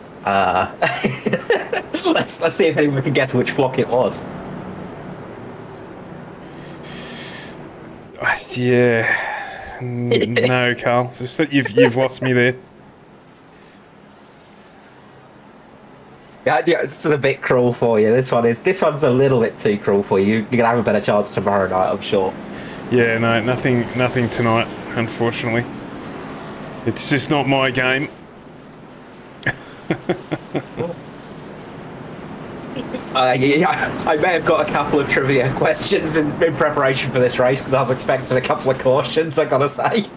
Let's see if anyone can guess which flock it was. Yeah, no, Carl. Just that you've lost me there. Yeah, this is a bit cruel for you. This one's a little bit too cruel for you. You're gonna have a better chance tomorrow night, I'm sure. Yeah, no, nothing tonight, unfortunately. It's just not my game. I may have got a couple of trivia questions in preparation for this race because I was expecting a couple of cautions, I gotta say.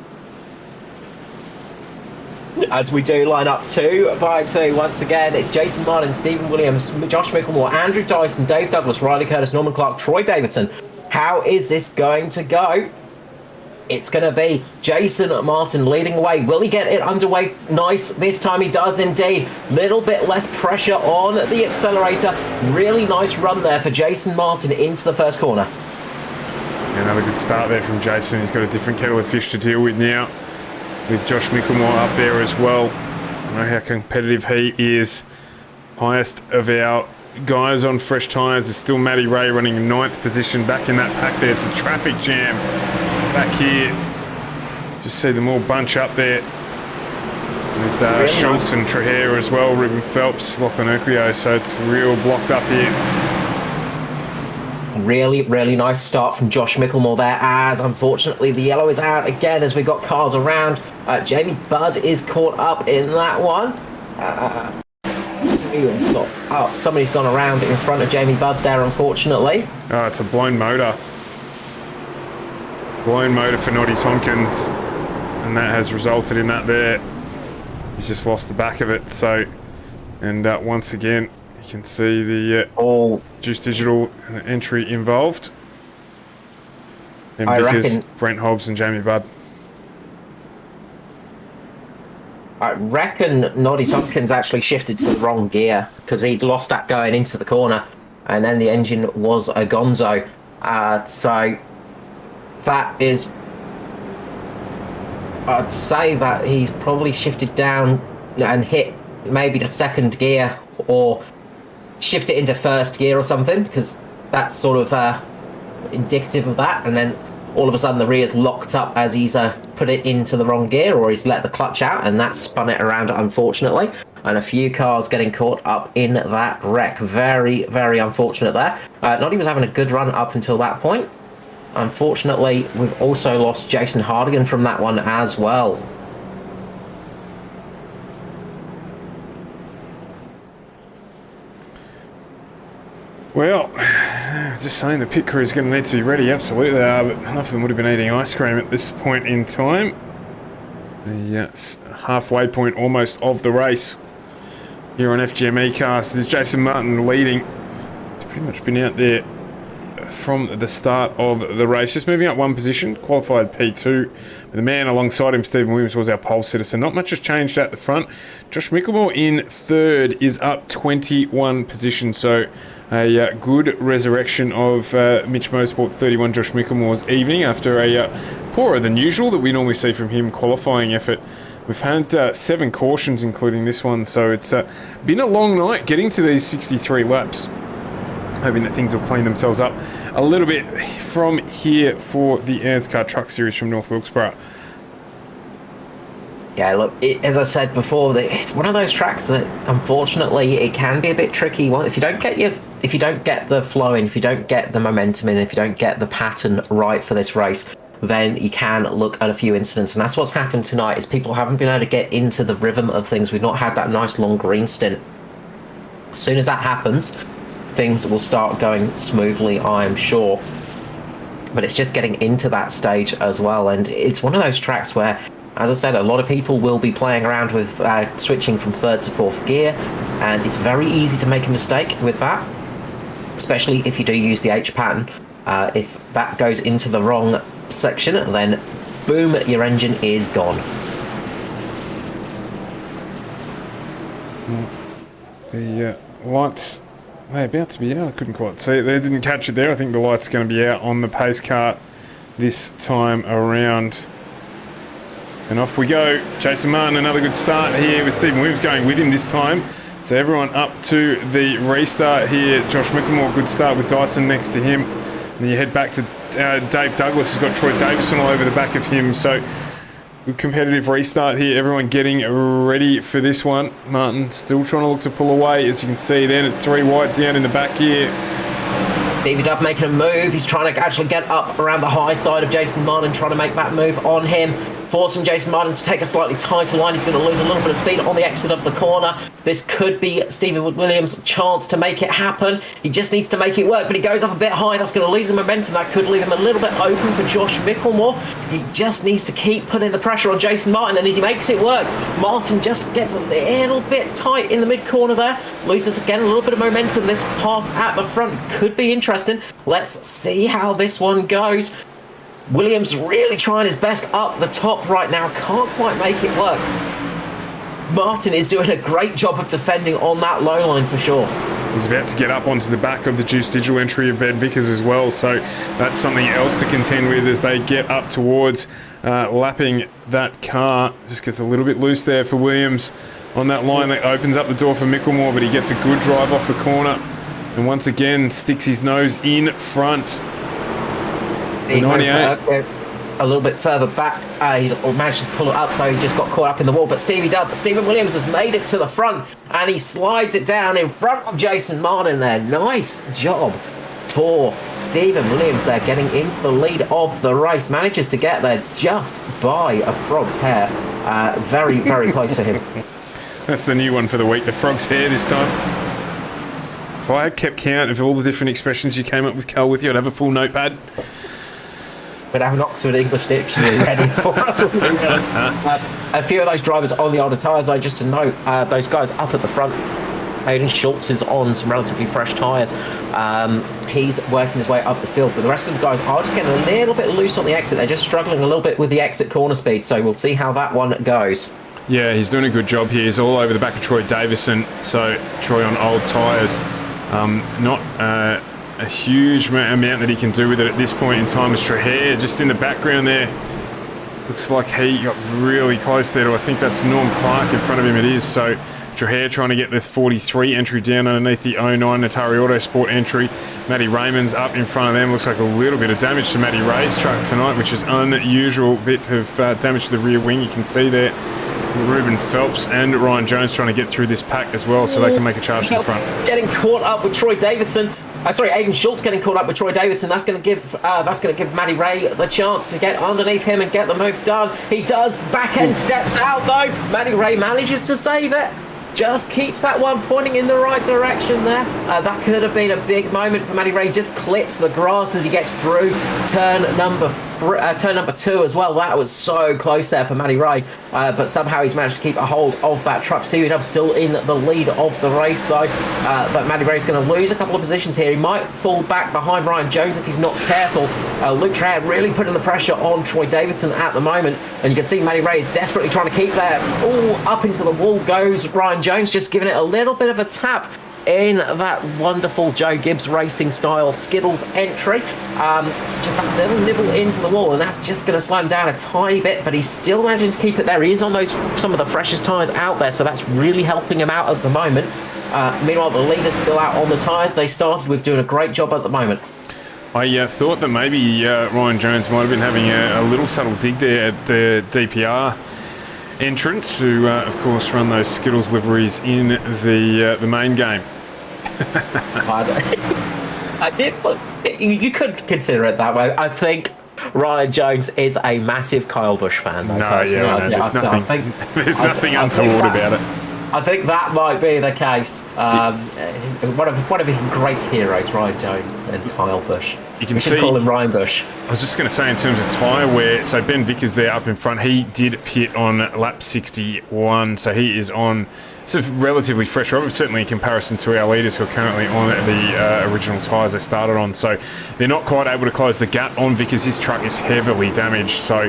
As we do line up 2 by 2 once again, it's Jason Martin, Stephen Williams, Josh Micklemore, Andrew Dyson, Dave Douglas, Riley Curtis, Norman Clark, Troy Davidson. How is this going to go? It's going to be Jason Martin leading away. Will he get it underway nice? This time he does indeed. Little bit less pressure on the accelerator. Really nice run there for Jason Martin into the first corner. Yeah, another good start there from Jason. He's got a different kettle of fish to deal with now, with Josh Micklemore up there as well. I know how competitive he is. Highest of our guys on fresh tyres is still Matty Ray running in 9th position back in that pack there. It's a traffic jam back here. Just see them all bunch up there with really Schultz and Trahera as well, Ruben Phelps, Lachlan Urquio, so it's real blocked up here. Really, really nice start from Josh Micklemore there, as unfortunately the yellow is out again as we got cars around. Jamie Budd is caught up in that one. Somebody's gone around in front of Jamie Budd there, unfortunately. Oh, it's a blown motor. Blown motor for Noddy Tompkins, and that has resulted in that there. He's just lost the back of it, so, and once again, you can see the Juice Digital entry involved. And Vickers, Brent Hobbs and Jamie Budd. I reckon Noddy Tompkins actually shifted to the wrong gear because he'd lost that going into the corner, and then the engine was a gonzo. So that is, I'd say that he's probably shifted down and hit maybe the second gear or shift it into first gear or something, because that's sort of indicative of that. And then all of a sudden the rear's locked up as he's put it into the wrong gear, or he's let the clutch out, and that's spun it around, unfortunately. And a few cars getting caught up in that wreck. Very, very unfortunate there. Noddy was having a good run up until that point. Unfortunately, we've also lost Jason Hardigan from that one as well. Well, just saying the pit crew is going to need to be ready, absolutely they are, but half of them would have been eating ice cream at this point in time. The halfway point almost of the race here on FGME Cast. There's Jason Martin leading. He's pretty much been out there from the start of the race. Just moving up one position, qualified P2. The man alongside him, Stephen Williams, was our pole sitter, so not much has changed at the front. Josh Micklemore in third is up 21 positions, so a good resurrection of Mitch Motorsport 31 Josh Micklemore's evening after a poorer than usual that we normally see from him qualifying effort. We've had 7 cautions including this one, so it's been a long night getting to these 63 laps. Hoping that things will clean themselves up a little bit from here for the ANZCAR Truck Series from North Wilkesboro. Yeah, look, as I said before, it's one of those tracks that unfortunately it can be a bit tricky. If you don't get the flow in, if you don't get the momentum in, if you don't get the pattern right for this race, then you can look at a few incidents, and that's what's happened tonight. Is people haven't been able to get into the rhythm of things. We've not had that nice long green stint. As soon as that happens, things will start going smoothly, I am sure. But it's just getting into that stage as well, and it's one of those tracks where, as I said, a lot of people will be playing around with switching from third to fourth gear, and it's very easy to make a mistake with that, especially if you do use the H pattern. If that goes into the wrong section, then boom, your engine is gone. The lights, they're about to be out. I couldn't quite see it. They didn't catch it there. I think the light's going to be out on the pace car this time around. And off we go. Jason Martin, another good start here with Stephen Williams going with him this time. So everyone up to the restart here. Josh Mickelmore, good start with Dyson next to him. And then you head back to Dave Douglas, who's got Troy Davison all over the back of him. So good competitive restart here. Everyone getting ready for this one. Martin still trying to look to pull away. As you can see then, it's 3 wide down in the back here. Stevie Duff making a move. He's trying to actually get up around the high side of Jason Martin, trying to make that move on him, forcing Jason Martin to take a slightly tighter line. He's going to lose a little bit of speed on the exit of the corner. This could be Stephen Williams' chance to make it happen. He just needs to make it work, but he goes up a bit high. That's going to lose him momentum. That could leave him a little bit open for Josh Mickelmore. He just needs to keep putting the pressure on Jason Martin, and as he makes it work, Martin just gets a little bit tight in the mid-corner there. Loses again a little bit of momentum. This pass at the front could be interesting. Let's see how this one goes. Williams really trying his best up the top right now. Can't quite make it work. Martin is doing a great job of defending on that low line for sure. He's about to get up onto the back of the Juice Digital entry of Ben Vickers as well, so that's something else to contend with as they get up towards lapping that car. Just gets a little bit loose there for Williams on that line. That opens up the door for Mickelmore, but he gets a good drive off the corner and once again sticks his nose in front. 98. A little bit further back, he's managed to pull it up, though he just got caught up in the wall. But Stephen Williams has made it to the front, and he slides it down in front of Jason Martin there. Nice job for Stephen Williams there, getting into the lead of the race. Manages to get there just by a frog's hair. Very, very close to him. That's the new one for the week, the frog's hair this time. If I had kept count of all the different expressions you came up with, Carl, with you, I'd have a full notepad. But I have an Oxford English dictionary ready for us. A few of those drivers on the older tyres, though, just to note, those guys up at the front, Aiden Schultz is on some relatively fresh tyres. He's working his way up the field, but the rest of the guys are just getting a little bit loose on the exit. They're just struggling a little bit with the exit corner speed, so we'll see how that one goes. Yeah, he's doing a good job here. He's all over the back of Troy Davison, so Troy on old tyres. Not a huge amount that he can do with it at this point in time. As Trahair just in the background there, looks like he got really close there to, I think that's Norm Clark in front of him. It is. So Trahair trying to get the 43 entry down underneath the 09 Atari Autosport entry. Matty Raymond's up in front of them. Looks like a little bit of damage to Matty Ray's truck tonight, which is unusual. Bit of damage to the rear wing you can see there. Ruben Phelps and Ryan Jones trying to get through this pack as well, so they can make a charge to the front. Getting caught up with Troy Davidson. Aiden Schultz getting caught up with Troy Davidson. That's going to give Matty Ray the chance to get underneath him and get the move done. He does. Back end steps out though. Matty Ray manages to save it. Just keeps that one pointing in the right direction there. That could have been a big moment for Matty Ray. Just clips the grass as he gets through turn number 2 as well. That was so close there for Matty Ray, but somehow he's managed to keep a hold of that truck. Stevie Dubb still in the lead of the race though, but Matty Ray's going to lose a couple of positions here. He might fall back behind Ryan Jones if he's not careful. Luke Traer really putting the pressure on Troy Davidson at the moment, and you can see Matty Ray is desperately trying to keep there. Up into the wall goes Ryan Jones, just giving it a little bit of a tap in that wonderful Joe Gibbs racing style Skittles entry. Just a little nibble into the wall, and that's just going to slow him down a tiny bit, but he's still managing to keep it there. He is on some of the freshest tyres out there, so that's really helping him out at the moment. Meanwhile, the leader's still out on the tyres they started with, doing a great job at the moment. I thought that maybe Ryan Jones might have been having a little subtle dig there at the DPR entrance, who of course run those Skittles liveries in the main game. I did. You could consider it that way. I think Ryan Jones is a massive Kyle Busch fan. Though, there's nothing untoward about it. I think that might be the case. One of his great heroes, Ryan Jones and Kyle Busch. You can see, call him Ryan Busch. I was just going to say, in terms of tyre wear, so Ben Vickers there up in front, he did pit on lap 61, so he is on it's a relatively fresh rubber, certainly in comparison to our leaders who are currently on the original tyres they started on. So they're not quite able to close the gap on Vickers. His truck is heavily damaged. So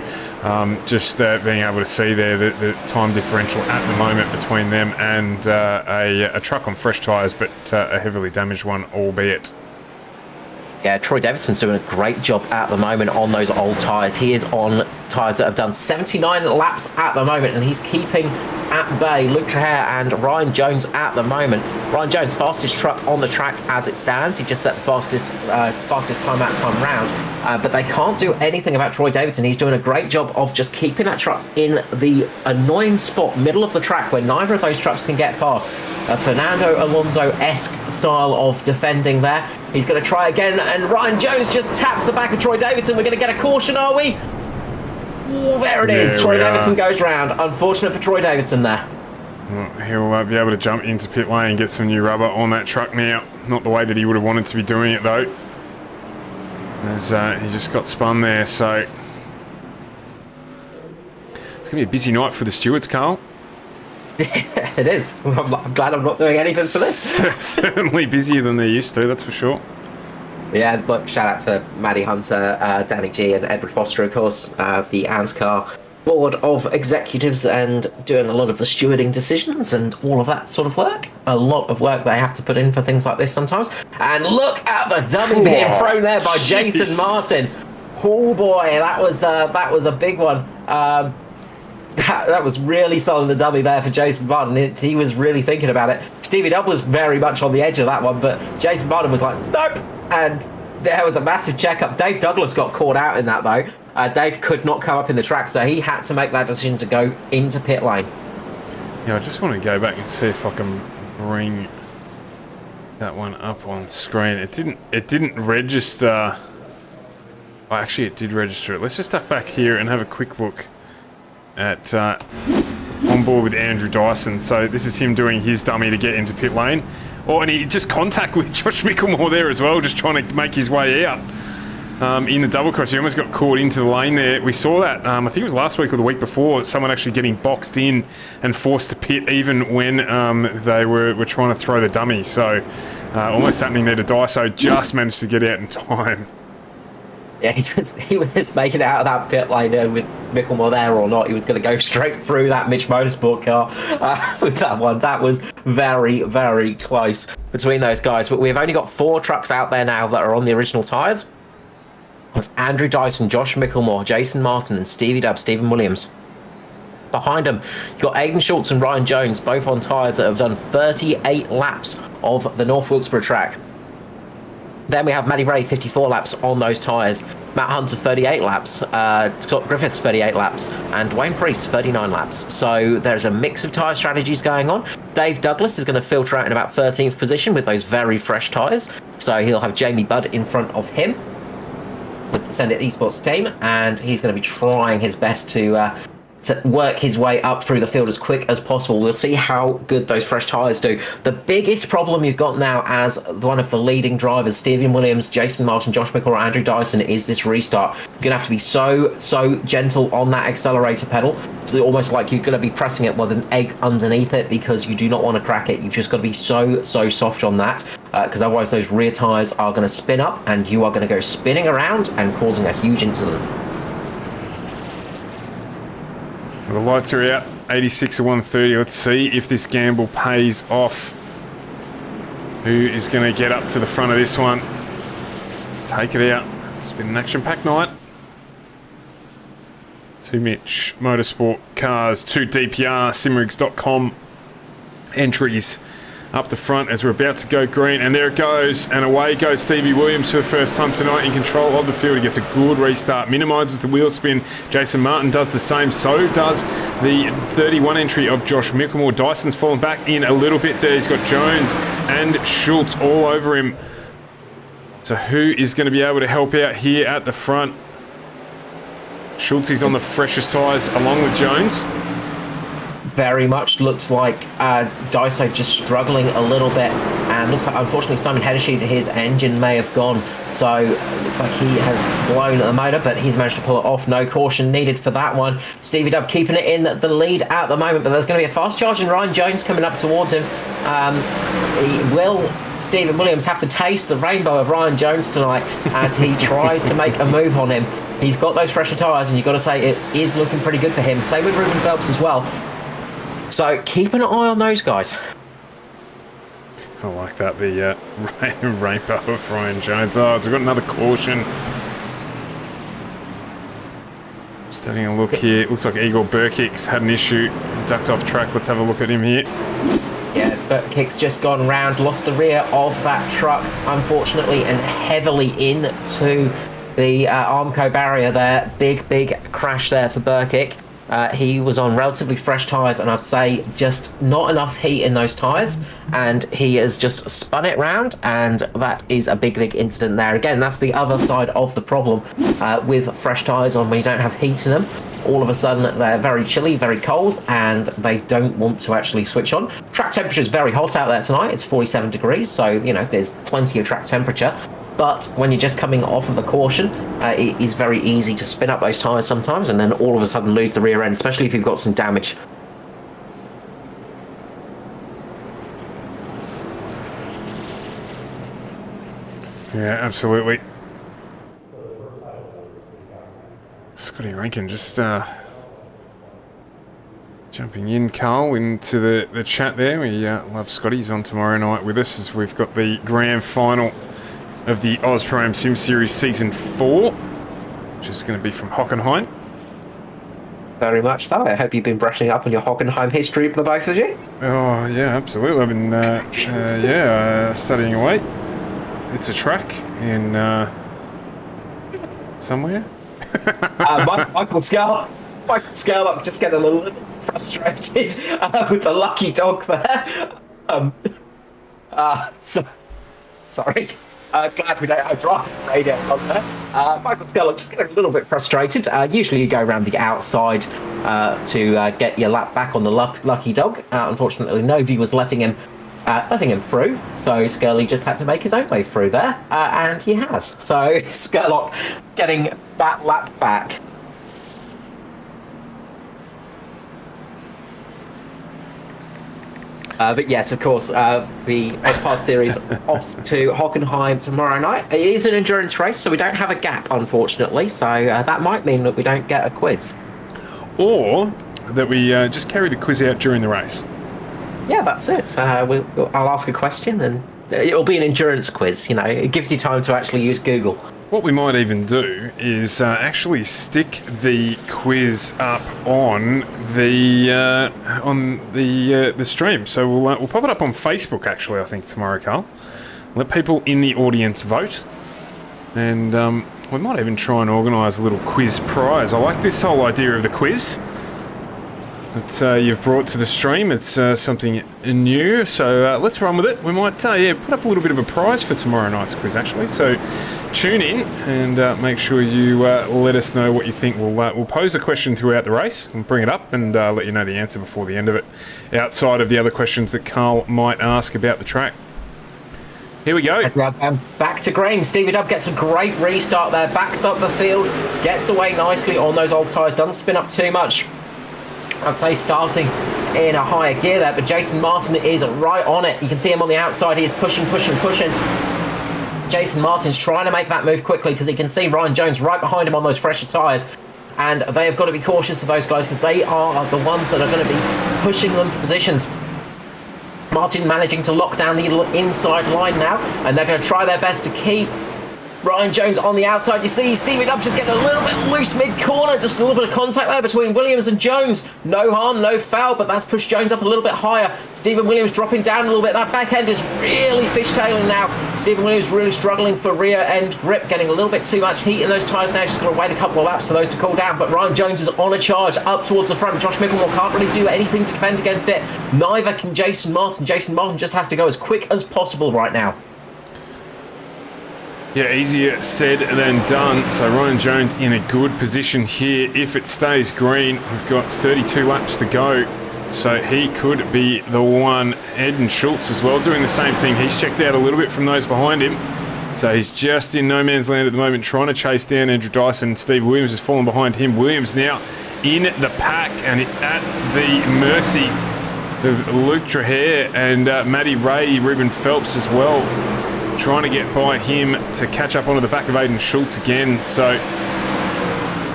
just being able to see there the time differential at the moment between them and a truck on fresh tyres, but a heavily damaged one, albeit. Yeah, Troy Davidson's doing a great job at the moment on those old tyres. He is on tyres that have done 79 laps at the moment, and he's keeping at bay Luke Trahere and Ryan Jones at the moment. Ryan Jones, fastest truck on the track as it stands. He just set the fastest time out time round. But they can't do anything about Troy Davidson. He's doing a great job of just keeping that truck in the annoying spot, middle of the track, where neither of those trucks can get past. A Fernando Alonso-esque style of defending there. He's going to try again, and Ryan Jones just taps the back of Troy Davidson. We're going to get a caution, are we? Oh, there it is. Troy Davidson goes round. Unfortunate for Troy Davidson there. Well, he'll be able to jump into pit lane and get some new rubber on that truck now. Not the way that he would have wanted to be doing it, though. As he just got spun there, so it's going to be a busy night for the stewards, Carl. It is. I'm glad I'm not doing anything for this. Certainly busier than they used to, that's for sure. Yeah, look, shout out to Maddie Hunter, Danny G and Edward Foster, of course, the ANZCAR board of executives, and doing a lot of the stewarding decisions and all of that sort of work. A lot of work they have to put in for things like this sometimes. And look at the dummy being thrown there by Jason Martin. Oh boy, that was a big one. That was really solid, the dummy there for Jason Martin. He was really thinking about it. Stevie Dubb was very much on the edge of that one, but Jason Martin was like, nope! And there was a massive checkup. Dave Douglas got caught out in that, though. Dave could not come up in the track, so he had to make that decision to go into pit lane. Yeah, I just want to go back and see if I can bring that one up on screen. It didn't register. Oh, actually, it did register it. Let's just duck back here and have a quick look at on board with Andrew Dyson. So this is him doing his dummy to get into pit lane. Oh, and he just contact with Josh Mickelmore there as well, just trying to make his way out in the double cross. He almost got caught into the lane there. We saw that, I think it was last week or the week before, someone actually getting boxed in and forced to pit even when they were trying to throw the dummy. So almost happening there to Dyso, just managed to get out in time. Yeah, he was making it out of that pit lane with Mickelmore there or not. He was going to go straight through that Mitch Motorsport car with that one. That was very, very close between those guys. But we've only got 4 trucks out there now that are on the original tyres. That's Andrew Dyson, Josh Mickelmore, Jason Martin, and Stevie Dubb, Stephen Williams. Behind them, you've got Aidan Schultz and Ryan Jones, both on tyres that have done 38 laps of the North Wilkesboro track. Then we have Matty Ray, 54 laps on those tyres. Matt Hunter, 38 laps. Scott Griffiths, 38 laps. And Dwayne Priest, 39 laps. So there's a mix of tyre strategies going on. Dave Douglas is going to filter out in about 13th position with those very fresh tyres. So he'll have Jamie Budd in front of him with the Send It Esports team. And he's going to be trying his best to work his way up through the field as quick as possible. We'll see how good those fresh tyres do. The biggest problem you've got now as one of the leading drivers, Stephen Williams, Jason Martin, Josh Mickelmore, Andrew Dyson, is this restart. You're going to have to be so gentle on that accelerator pedal. It's almost like you're going to be pressing it with an egg underneath it because you do not want to crack it. You've just got to be so soft on that because otherwise those rear tyres are going to spin up and you are going to go spinning around and causing a huge incident. The lights are out, 86 to 130. Let's see if this gamble pays off. Who is going to get up to the front of this one? Take it out. It's been an action-packed night. 2 Mitch Motorsport cars, 2 DPR, simrigs.com entries up the front as we're about to go green, and there it goes, and away goes Stevie Williams for the first time tonight in control of the field. He gets a good restart, minimises the wheel spin. Jason Martin does the same, so does the 31 entry of Josh Mickelmore. Dyson's fallen back in a little bit there. He's got Jones and Schultz all over him. So who is going to be able to help out here at the front? Schultz is on the freshest tyres along with Jones. Very much looks like Dyso just struggling a little bit, and looks like, unfortunately, Simon Hedersheed, his engine may have gone, so looks like he has blown the motor, but he's managed to pull it off. No caution needed for that one. Stevie Dubb keeping it in the lead at the moment, but there's going to be a fast charge and Ryan Jones coming up towards him. Stephen Williams have to taste the rainbow of Ryan Jones tonight as he tries to make a move on him. He's got those fresher tyres, and you've got to say it is looking pretty good for him. Same with Ruben Phelps as well. So keep an eye on those guys. I like that, the rainbow of Ryan Jones. Oh, so we've got another caution. Just having a look here. It looks like Igor Burkick's had an issue. Ducked off track. Let's have a look at him here. Yeah, Burkick's just gone round, lost the rear of that truck, unfortunately, and heavily into the Armco barrier there. Big crash there for Burkick. He was on relatively fresh tyres, and I'd say just not enough heat in those tyres, and he has just spun it round, and that is a big incident there. Again, that's the other side of the problem with fresh tyres on when you don't have heat in them. All of a sudden, they're very chilly, very cold, and they don't want to actually switch on. Track temperature is very hot out there tonight. It's 47 degrees, so, you know, there's plenty of track temperature. But when you're just coming off of a caution, it is very easy to spin up those tyres sometimes and then all of a sudden lose the rear end, especially if you've got some damage. Yeah, absolutely. Scotty Rankin just jumping in, Carl, into the chat there. We love Scotty. He's on tomorrow night with us as we've got the grand final of the Oz Pro Am Sim Series Season 4, which is going to be from Hockenheim. Very much so. I hope you've been brushing up on your Hockenheim history for the both of you. Oh, yeah, absolutely. I've been, studying away. It's a track in somewhere. Michael Scarlock just getting a little frustrated with the lucky dog there. Sorry. Glad we don't have drive radio on there. Michael Scarlock just getting a little bit frustrated. Usually you go around the outside to get your lap back on the lucky dog. Unfortunately, nobody was letting him through, so Scully just had to make his own way through there, and he has. So Scarlock getting that lap back. But yes, of course, the Ozpass series off to Hockenheim tomorrow night. It is an endurance race, so we don't have a gap, unfortunately. So that might mean that we don't get a quiz. Or that we just carry the quiz out during the race. Yeah, that's it. I'll ask a question, and it'll be an endurance quiz. You know, it gives you time to actually use Google. What we might even do is actually stick the quiz up on the stream. So we'll pop it up on Facebook actually. I think tomorrow, Carl. Let people in the audience vote, and we might even try and organise a little quiz prize. I like this whole idea of the quiz that you've brought to the stream. It's something new, so let's run with it. We might put up a little bit of a prize for tomorrow night's quiz actually. So tune in and make sure you let us know what you think. We'll pose a question throughout the race and bring it up and let you know the answer before the end of it, outside of the other questions that Carl might ask about the track. Here we go. Back to green. Stevie Dubb gets a great restart there, backs up the field, gets away nicely on those old tyres, doesn't spin up too much. I'd say starting in a higher gear there, but Jason Martin is right on it. You can see him on the outside. He's pushing. Jason Martin's trying to make that move quickly because he can see Ryan Jones right behind him on those fresher tyres. And they have got to be cautious of those guys because they are the ones that are going to be pushing them for positions. Martin managing to lock down the inside line now, and they're going to try their best to keep Ryan Jones on the outside. You see Stevie Dubb just getting a little bit loose mid-corner, just a little bit of contact there between Williams and Jones. No harm, no foul, but that's pushed Jones up a little bit higher. Stephen Williams dropping down a little bit. That back end is really fishtailing now. Stephen Williams really struggling for rear end grip, getting a little bit too much heat in those tyres now. Just got to wait a couple of laps for those to cool down, but Ryan Jones is on a charge up towards the front. Josh Mickelmore can't really do anything to defend against it. Neither can Jason Martin. Jason Martin just has to go as quick as possible right now. Yeah, easier said than done. So Ryan Jones in a good position here. If it stays green, we've got 32 laps to go. So he could be the one. Eden Schultz as well doing the same thing. He's checked out a little bit from those behind him. So he's just in no man's land at the moment, trying to chase down Andrew Dyson. Steve Williams has fallen behind him. Williams now in the pack and at the mercy of Luke Trahere and Matty Ray, Ruben Phelps as well, trying to get by him to catch up onto the back of Aiden Schultz again. So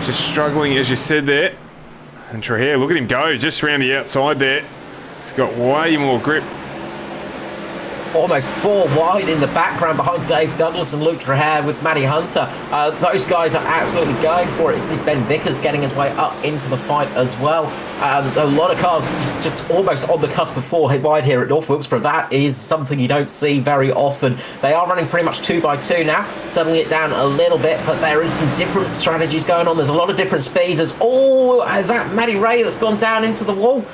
just struggling, as you said there. And Trahere, look at him go, just around the outside there. He's got way more grip. Almost 4 wide in the background behind Dave Douglas and Luke Trahere with Matty Hunter. Those guys are absolutely going for it. You see Ben Vickers getting his way up into the fight as well. A lot of cars just almost on the cusp of 4 wide here at North Wilkesboro. That is something you don't see very often. They are running pretty much 2 by 2 now, settling it down a little bit, but there is some different strategies going on. There's a lot of different speeds. Is that Matty Ray that's gone down into the wall?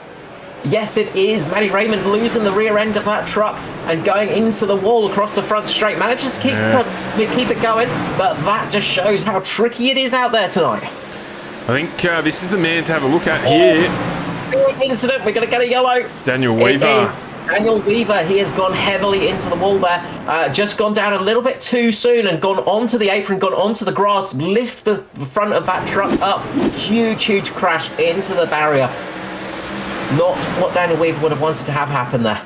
Yes, it is. Matty Raymond losing the rear end of that truck and going into the wall across the front straight. Manages to keep it going, but that just shows how tricky it is out there tonight. I think this is the man to have a look at here. Incident, we're going to get a yellow. Daniel Weaver. It is Daniel Weaver. He has gone heavily into the wall there. Just gone down a little bit too soon and gone onto the apron, gone onto the grass, lift the front of that truck up. Huge crash into the barrier. Not what Daniel Weaver would have wanted to have happen there.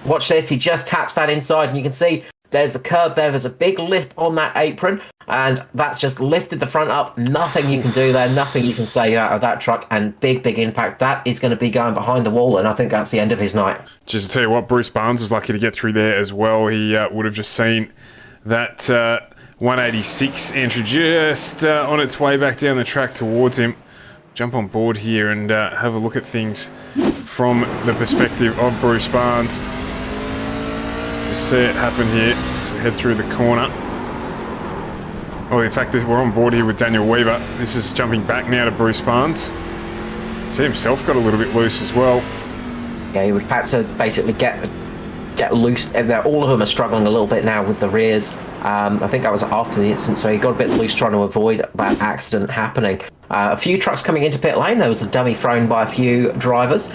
Watch this, he just taps that inside and you can see there's the curb there, there's a big lip on that apron and that's just lifted the front up. Nothing you can do there, nothing you can say out of that truck, and big impact. That is going to be going behind the wall and I think that's the end of his night. Just to tell you what, Bruce Barnes was lucky to get through there as well. He would have just seen that 186 entry just on its way back down the track towards him. Jump on board here and have a look at things from the perspective of Bruce Barnes. Just see it happen here as we head through the corner. Oh, in fact, we're on board here with Daniel Weaver. This is jumping back now to Bruce Barnes. He himself got a little bit loose as well. Yeah, he would have had to basically get loose. All of them are struggling a little bit now with the rears. I think that was after the incident, so he got a bit loose trying to avoid that accident happening. A few trucks coming into pit lane. There was a dummy thrown by a few drivers.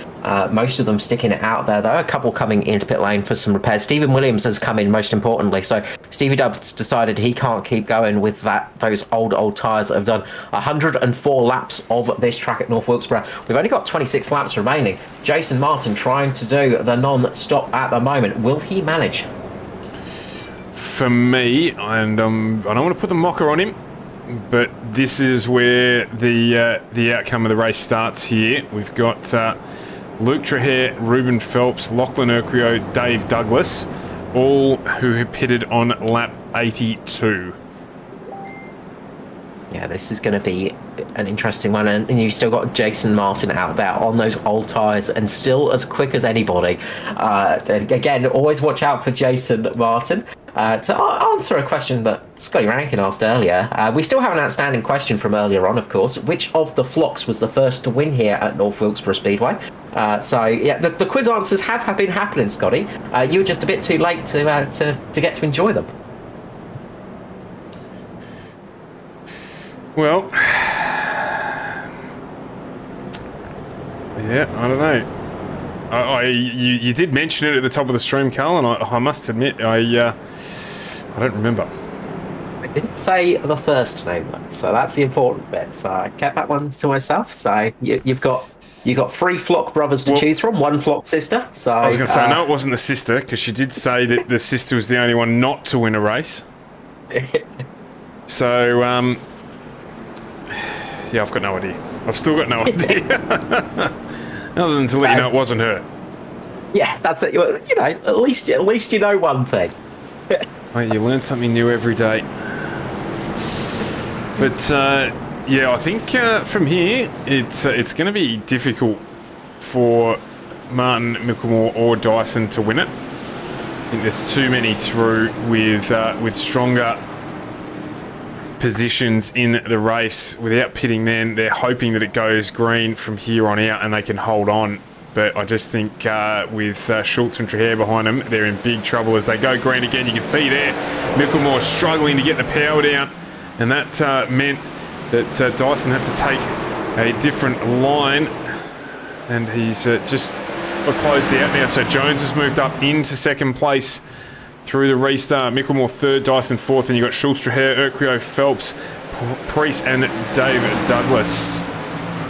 Most of them sticking it out there, though. A couple coming into pit lane for some repairs. Stephen Williams has come in, most importantly. So Stevie Dubs decided he can't keep going with those old tyres that have done 104 laps of this track at North Wilkesboro. We've only got 26 laps remaining. Jason Martin trying to do the non-stop at the moment. Will he manage? For me, and I don't want to put the mocker on him, but this is where the outcome of the race starts here. We've got Luke Trahere, Ruben Phelps, Lachlan Urquio, Dave Douglas, all who have pitted on lap 82. Yeah, this is going to be an interesting one, and you've still got Jason Martin out there on those old tyres and still as quick as anybody. Again, always watch out for Jason Martin. To answer a question that Scotty Rankin asked earlier, we still have an outstanding question from earlier on, of course. Which of the flocks was the first to win here at North Wilkesboro Speedway? So, yeah, the quiz answers have been happening, Scotty. You were just a bit too late to get to enjoy them. Well, yeah, I don't know. You did mention it at the top of the stream, Carl, and I must admit, I don't remember. I didn't say the first name though, so that's the important bit. So I kept that one to myself. So you've got 3 flock brothers to choose from, 1 flock sister. So I was going to say no, it wasn't the sister, because she did say that the sister was the only one not to win a race. So yeah, I've got no idea. I've still got no idea. Other than to let you know it wasn't her. Yeah, that's it. You know, at least you know one thing. Well, you learn something new every day. But yeah, I think from here it's going to be difficult for Martin, Micklemore, or Dyson to win it. I think there's too many through with stronger positions in the race without pitting. Then they're hoping that it goes green from here on out and they can hold on. But I just think with Schultz and Trahere behind them, they're in big trouble as they go green again. You can see there Micklemore struggling to get the power down, and that meant that Dyson had to take a different line and he's just closed out now. So Jones has moved up into second place through the restart. Mickelmore third, Dyson fourth, and you've got Schultz, Traher, Urquio, Phelps, Priest, and Dave Douglas.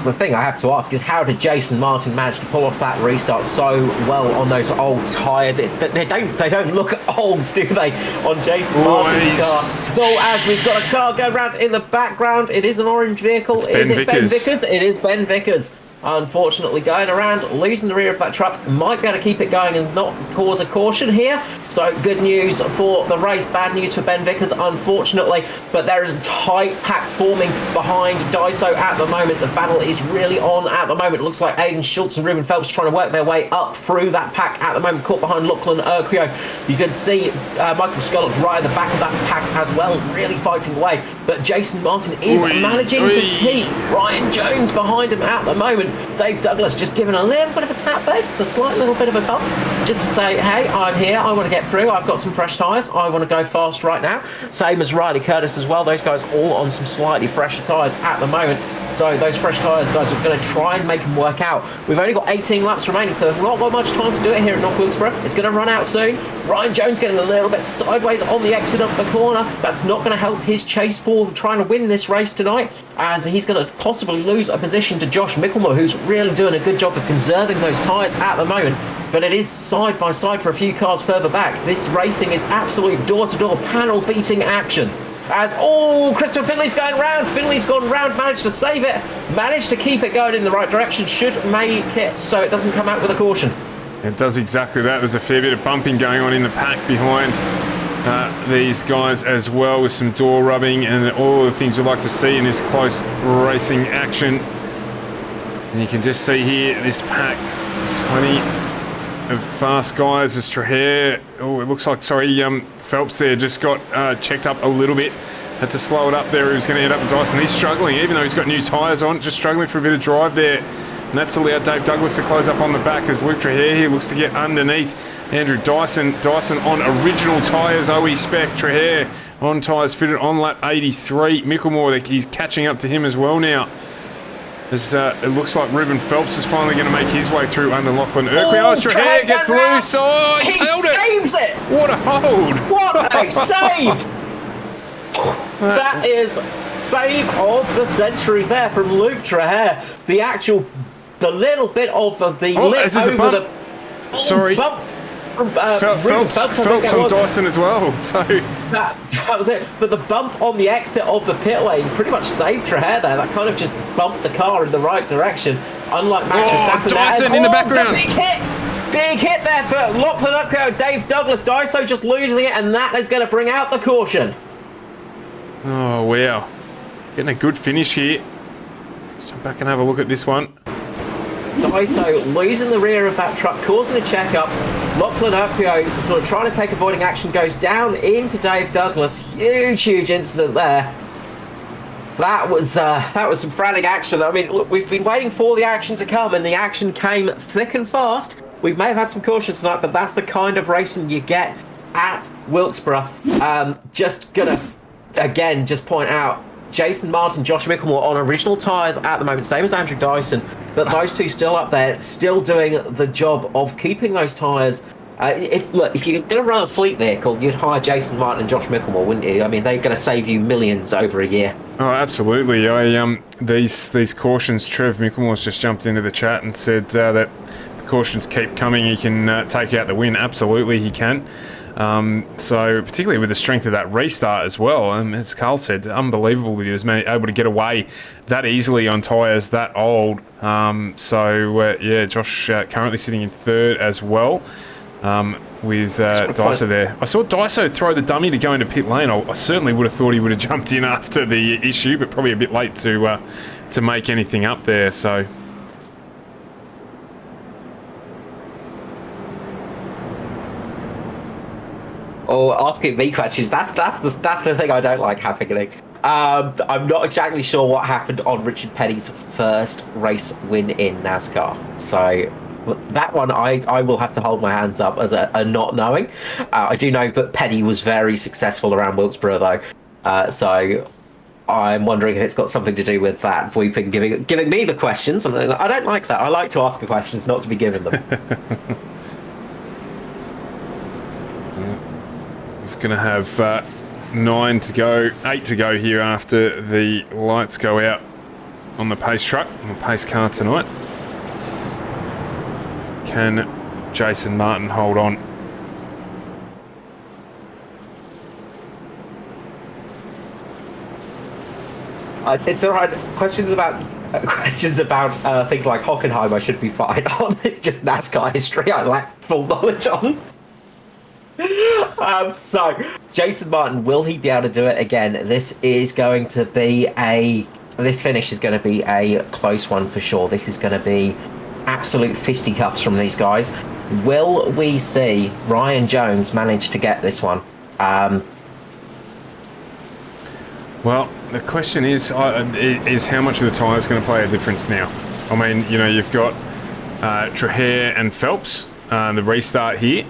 The thing I have to ask is, how did Jason Martin manage to pull off that restart so well on those old tyres? They don't look old, do they, on Jason Martin's car? So as we've got a car going around in the background, it is an orange vehicle. Is it Ben Vickers? It is Ben Vickers. Unfortunately, going around, losing the rear of that truck, might be able to keep it going and not cause a caution here. So good news for the race, bad news for Ben Vickers, unfortunately. But there is a tight pack forming behind Daiso at the moment. The battle is really on at the moment. It looks like Aiden Schultz and Ruben Phelps trying to work their way up through that pack at the moment, caught behind Lachlan Urquio. You can see Michael Scullock right at the back of that pack as well, really fighting away. But Jason Martin is managing to keep Ryan Jones behind him at the moment. Dave Douglas just giving a little bit of a tap there, just a slight little bit of a bump, just to say, hey, I'm here, I want to get through, I've got some fresh tyres, I want to go fast right now. Same as Riley Curtis as well, those guys all on some slightly fresher tyres at the moment. So those fresh tyres, guys, are going to try and make them work out. We've only got 18 laps remaining, so there's not got much time to do it here at North Wilkesboro. It's going to run out soon. Ryan Jones getting a little bit sideways on the exit of the corner. That's not going to help his chase for trying to win this race tonight, as he's going to possibly lose a position to Josh Mickelmore, who's really doing a good job of conserving those tyres at the moment. But it is side by side for a few cars further back. This racing is absolute door-to-door panel-beating action. As, Christopher Finley's going round. Finley's gone round, managed to save it, managed to keep it going in the right direction, should make it so it doesn't come out with a caution. It does exactly that. There's a fair bit of bumping going on in the pack behind these guys as well, with some door rubbing and all the things we like to see in this close racing action. And you can just see here, this pack, there's plenty of fast guys. As Traher, it looks like, Phelps there just got checked up a little bit. Had to slow it up there. He was going to end up with Dyson. He's struggling, even though he's got new tyres on, just struggling for a bit of drive there. And that's allowed Dave Douglas to close up on the back, as Luke Traher here looks to get underneath Andrew Dyson. Dyson on original tyres, OE spec. Traher on tyres fitted on lap 83. Mickelmore, he's catching up to him as well now. As it looks like Ruben Phelps is finally going to make his way through under Lachlan Urquio. Traher gets loose. Oh, he's held it. He saves it. What a hold. What a save. That is save of the century there from Luke Traher. The little bit of the lip over the bump. Phelps on Dyson as well, so that was it. But the bump on the exit of the pit lane pretty much saved Traher there. That kind of just bumped the car in the right direction, unlike Max Verstappen. Dyson in the background. Big hit there for Lachlan Urquio. Dave Douglas, Daiso just losing it, and that is going to bring out the caution. Oh wow, getting a good finish here. Let's jump back and have a look at this one. Daiso losing the rear of that truck, causing a check-up. Lachlan Urquio sort of trying to take avoiding action, goes down into Dave Douglas. Huge incident there. That was some frantic action. I mean, look, we've been waiting for the action to come, and the action came thick and fast. We may have had some caution tonight, but that's the kind of racing you get at Wilkesboro. Just gonna, again, just point out, Jason Martin, Josh Mickelmore on original tyres at the moment, same as Andrew Dyson, but those two still up there, still doing the job of keeping those tyres. If you're going to run a fleet vehicle, you'd hire Jason Martin and Josh Mickelmore, wouldn't you? I mean, they're going to save you millions over a year. Oh, absolutely. These cautions, Trev Micklemore's just jumped into the chat and said that the cautions keep coming. He can take out the win. Absolutely, he can. So particularly with the strength of that restart as well, as Carl said, unbelievable that he was able to get away that easily on tyres that old. Josh currently sitting in third as well, with Daiso there. I saw Daiso throw the dummy to go into pit lane. I certainly would have thought he would have jumped in after the issue, but probably a bit late to make anything up there. So. Or asking me questions. That's the thing I don't like happening. I'm not exactly sure what happened on Richard Petty's first race win in NASCAR. So that one I will have to hold my hands up as a not knowing. I do know that Petty was very successful around Wilkesboro though. So I'm wondering if it's got something to do with that weeping giving me the questions. And I don't like that. I like to ask the questions, not to be given them. We're going to have 9 to go, 8 to go here after the lights go out on the pace truck, on the pace car tonight. Can Jason Martin hold on? It's all right. Questions about things like Hockenheim I should be fine on. It's just NASCAR history I lack full knowledge on. So, Jason Martin, will he be able to do it again? This finish is going to be a close one for sure. This is going to be absolute fisticuffs from these guys. Will we see Ryan Jones manage to get this one? Well, the question is how much of the tyres going to play a difference now? I mean, you know, you've got Traher and Phelps, the restart here,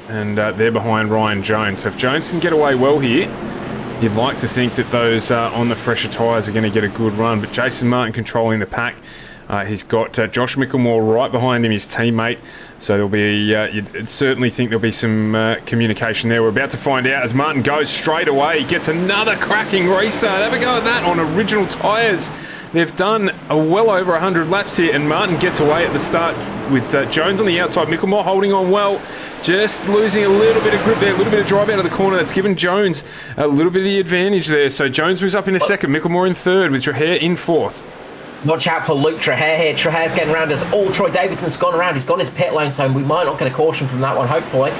and they're behind Ryan Jones. So if Jones can get away well here, you'd like to think that those on the fresher tyres are going to get a good run. But Jason Martin controlling the pack. He's got Josh Micklemore right behind him, his teammate. So there'll be, you'd certainly think there'll be some communication there. We're about to find out as Martin goes straight away. He gets another cracking restart. Have a go at that on original tyres. They've done well over 100 laps here, and Martin gets away at the start with Jones on the outside. Micklemore holding on well, just losing a little bit of grip there, a little bit of drive out of the corner. That's given Jones a little bit of the advantage there. So Jones moves up in a second, Micklemore in third with Traher in fourth. Watch out for Luke Traher here. Traher's getting around us. Troy Davidson's gone around. He's gone into pit lane, so we might not get a caution from that one, hopefully.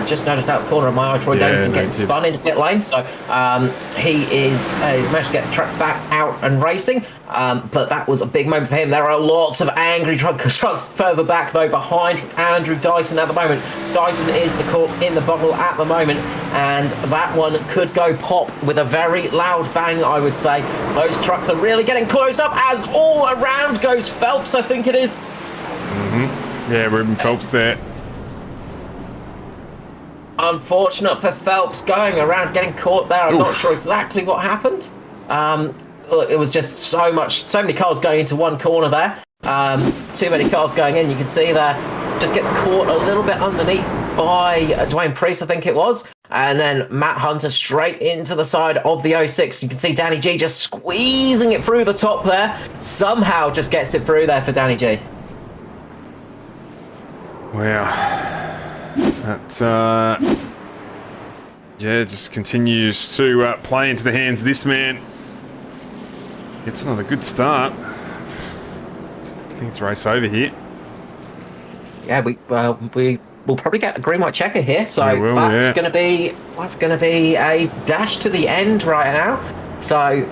Just noticed out the corner of my eye, Troy Davidson getting spun into pit lane. So he's managed to get the truck back out and racing. But that was a big moment for him. There are lots of angry trucks further back, though, behind Andrew Dyson at the moment. Dyson is the cork in the bottle at the moment, and that one could go pop with a very loud bang, I would say. Those trucks are really getting close up as all around goes Phelps, I think it is. Yeah, Ruben Phelps there. Unfortunate for Phelps going around, getting caught there. I'm not sure exactly what happened. It was just so many cars going into one corner there. Too many cars going in. You can see there, just gets caught a little bit underneath by Dwayne Priest, I think it was. And then Matt Hunter straight into the side of the 06. You can see Danny G just squeezing it through the top there. Somehow just gets it through there for Danny G. Wow. That, just continues to play into the hands of this man. Gets another good start. I think it's race over here. Yeah, we'll probably get a green white checker here, so that's going to be a dash to the end right now. So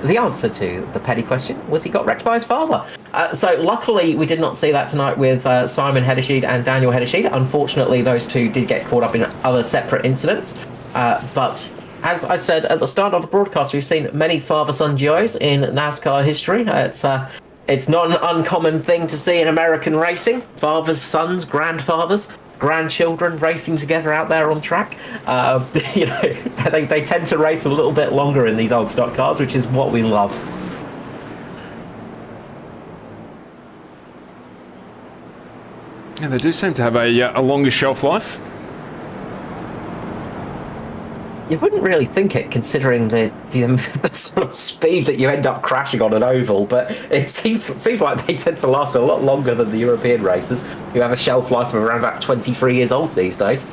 the answer to the petty question was he got wrecked by his father. So luckily we did not see that tonight with Simon Hedesheed and Daniel Hedesheed. Unfortunately, those two did get caught up in other separate incidents. But as I said at the start of the broadcast, we've seen many father-son duos in NASCAR history. It's not an uncommon thing to see in American racing. Fathers, sons, grandfathers, grandchildren racing together out there on track. They tend to race a little bit longer in these old stock cars, which is what we love. Yeah, they do seem to have a longer shelf life. You wouldn't really think it, considering the sort of speed that you end up crashing on an oval, but it seems like they tend to last a lot longer than the European racers, who have a shelf life of around about 23 years old these days.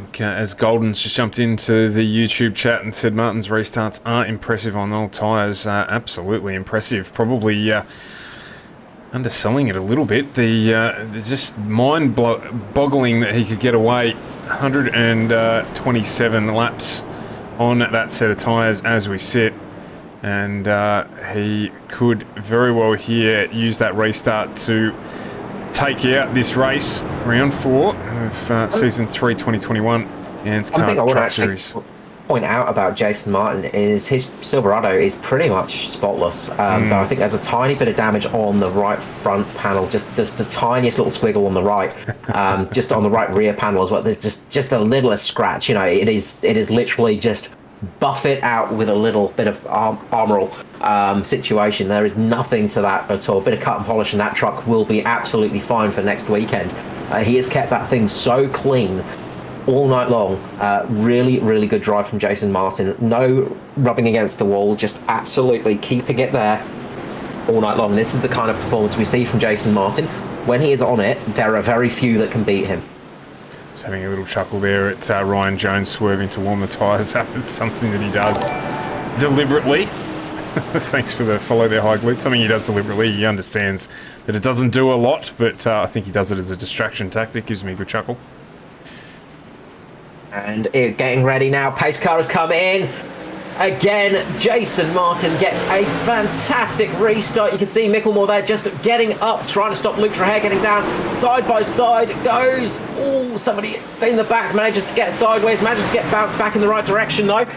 Okay, as Golden's just jumped into the YouTube chat and said Martin's restarts are impressive on old tyres. Absolutely impressive. Probably underselling it a little bit. The just mind-boggling that he could get away 127 laps on that set of tyres as we sit, and he could very well here use that restart to take out this race, round 4 of season 3 2021 ANZCAR Truck Series. Point out about Jason Martin is his Silverado is pretty much spotless. Though I think there's a tiny bit of damage on the right front panel, just the tiniest little squiggle on the right, just on the right rear panel as well. There's just a littlest scratch. You know, it is literally just buff it out with a little bit of armoral situation. There is nothing to that at all. A bit of cut and polish and that truck will be absolutely fine for next weekend. He has kept that thing so clean all night long. Really, really good drive from Jason Martin. No rubbing against the wall, just absolutely keeping it there all night long. This is the kind of performance we see from Jason Martin. When he is on it, there are very few that can beat him. Just having a little chuckle there at Ryan Jones swerving to warm the tyres up. It's something that he does deliberately. Thanks for the follow there, High Glute. Something he does deliberately. He understands that it doesn't do a lot, but I think he does it as a distraction tactic. Gives me a good chuckle. And getting ready now. Pace car has come in. Again, Jason Martin gets a fantastic restart. You can see Micklemore there just getting up, trying to stop Luke Traher getting down. Side by side goes. Oh, somebody in the back manages to get sideways, manages to get bounced back in the right direction though.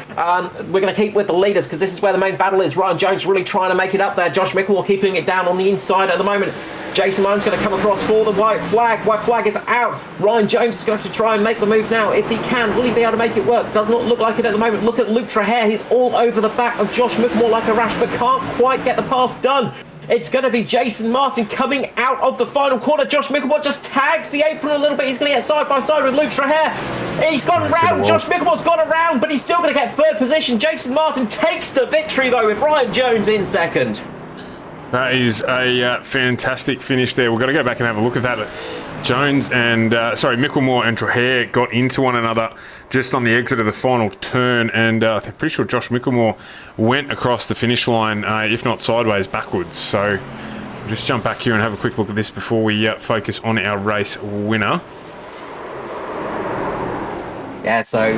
We're going to keep with the leaders because this is where the main battle is. Ryan Jones really trying to make it up there. Josh Micklemore keeping it down on the inside at the moment. Jason Martin's going to come across for the white flag. White flag is out. Ryan Jones is going to have to try and make the move now. If he can, will he be able to make it work? Does not look like it at the moment. Look at Luke Traher. He's all over the back of Josh Micklemore like a rash, but can't quite get the pass done. It's going to be Jason Martin coming out of the final corner. Josh Micklemore just tags the apron a little bit. He's going to get side by side with Luke Traher. He's gone around. Josh Micklemore's gone around, but he's still going to get third position. Jason Martin takes the victory, though, with Ryan Jones in second. That is a fantastic finish there. We've got to go back and have a look at that. Jones and, Micklemore and Traher got into one another just on the exit of the final turn, and I'm pretty sure Josh Micklemore went across the finish line, if not sideways, backwards. So we'll just jump back here and have a quick look at this before we focus on our race winner. Yeah, so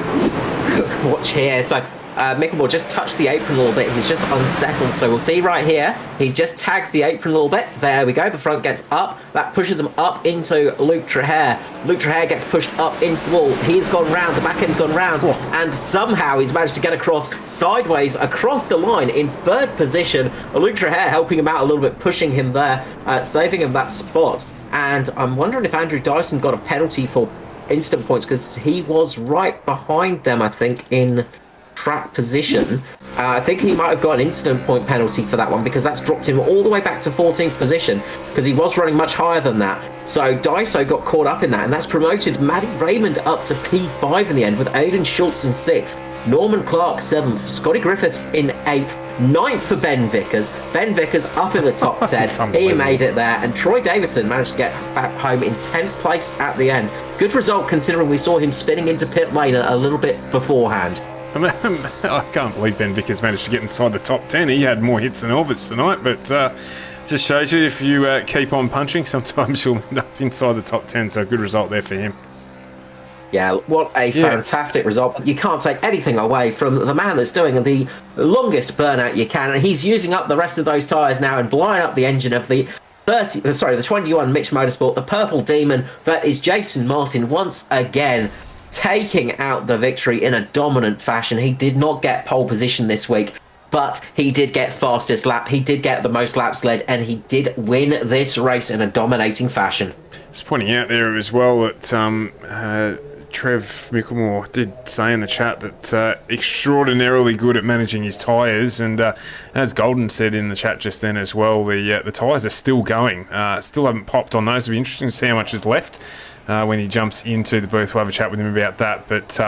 watch here. So Micklemore just touched the apron a little bit. He's just unsettled. So we'll see right here. He just tags the apron a little bit. There we go. The front gets up. That pushes him up into Luke Traher. Luke Traher gets pushed up into the wall. He's gone round. The back end's gone round. And somehow he's managed to get across sideways across the line in third position. Luke Traher helping him out a little bit, pushing him there, saving him that spot. And I'm wondering if Andrew Dyson got a penalty for instant points because he was right behind them, I think, in track position. I think he might have got an instant point penalty for that one because that's dropped him all the way back to 14th position because he was running much higher than that. So Daiso got caught up in that, and that's promoted Matty Raymond up to P5 in the end with Aidan Schultz in 6th, Norman Clark 7th, Scotty Griffiths in 8th, 9th for Ben Vickers. Ben Vickers up in the top 10. He made it there, and Troy Davidson managed to get back home in 10th place at the end. Good result considering we saw him spinning into pit lane a little bit beforehand. I can't believe Ben Vickers managed to get inside the top 10. He had more hits than Elvis tonight, but just shows you if you keep on punching, sometimes you'll end up inside the top 10, so good result there for him. Yeah, what a fantastic result. You can't take anything away from the man that's doing the longest burnout you can, and he's using up the rest of those tyres now and blowing up the engine of the 21 Mitch Motorsport, the Purple Demon. That is Jason Martin once again taking out the victory in a dominant fashion. He did not get pole position this week, but he did get fastest lap. He did get the most laps led, and he did win this race in a dominating fashion. Just pointing out there as well that Trev Micklemore did say in the chat that extraordinarily good at managing his tyres, and as Golden said in the chat just then as well, the tyres are still going. Still haven't popped on those. It'll be interesting to see how much is left when he jumps into the booth. We'll have a chat with him about that, but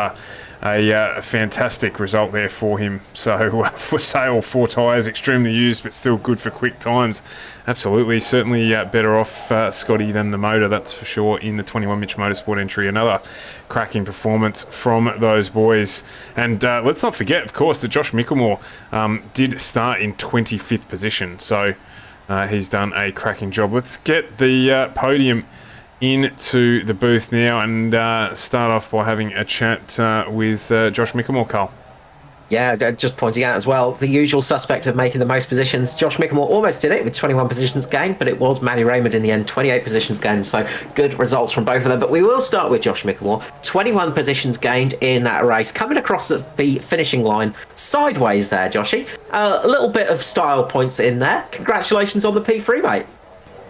a fantastic result there for him. So for sale, 4 tyres, extremely used, but still good for quick times. Absolutely, certainly better off Scotty than the motor, that's for sure, in the 21 Mitch Motorsport entry. Another cracking performance from those boys. And let's not forget, of course, that Josh Micklemore did start in 25th position, so he's done a cracking job. Let's get the podium into the booth now and start off by having a chat with Josh Micklemore, Carl. Yeah, just pointing out as well, the usual suspect of making the most positions. Josh Micklemore almost did it with 21 positions gained, but it was Matty Raymond in the end, 28 positions gained. So good results from both of them. But we will start with Josh Micklemore, 21 positions gained in that race, coming across the finishing line sideways there, Joshy. A little bit of style points in there. Congratulations on the P3, mate.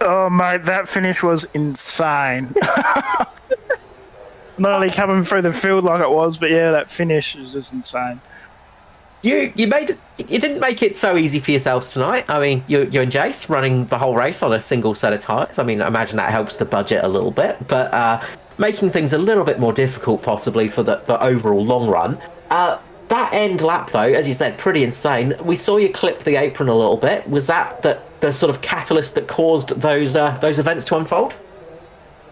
Oh, mate, that finish was insane. Not only coming through the field like it was, but yeah, that finish was just insane. You didn't make it so easy for yourselves tonight. I mean, you and Jace running the whole race on a single set of tyres. I mean, I imagine that helps the budget a little bit, but making things a little bit more difficult possibly for the overall long run. That end lap, though, as you said, pretty insane. We saw you clip the apron a little bit. Was that the sort of catalyst that caused those events to unfold?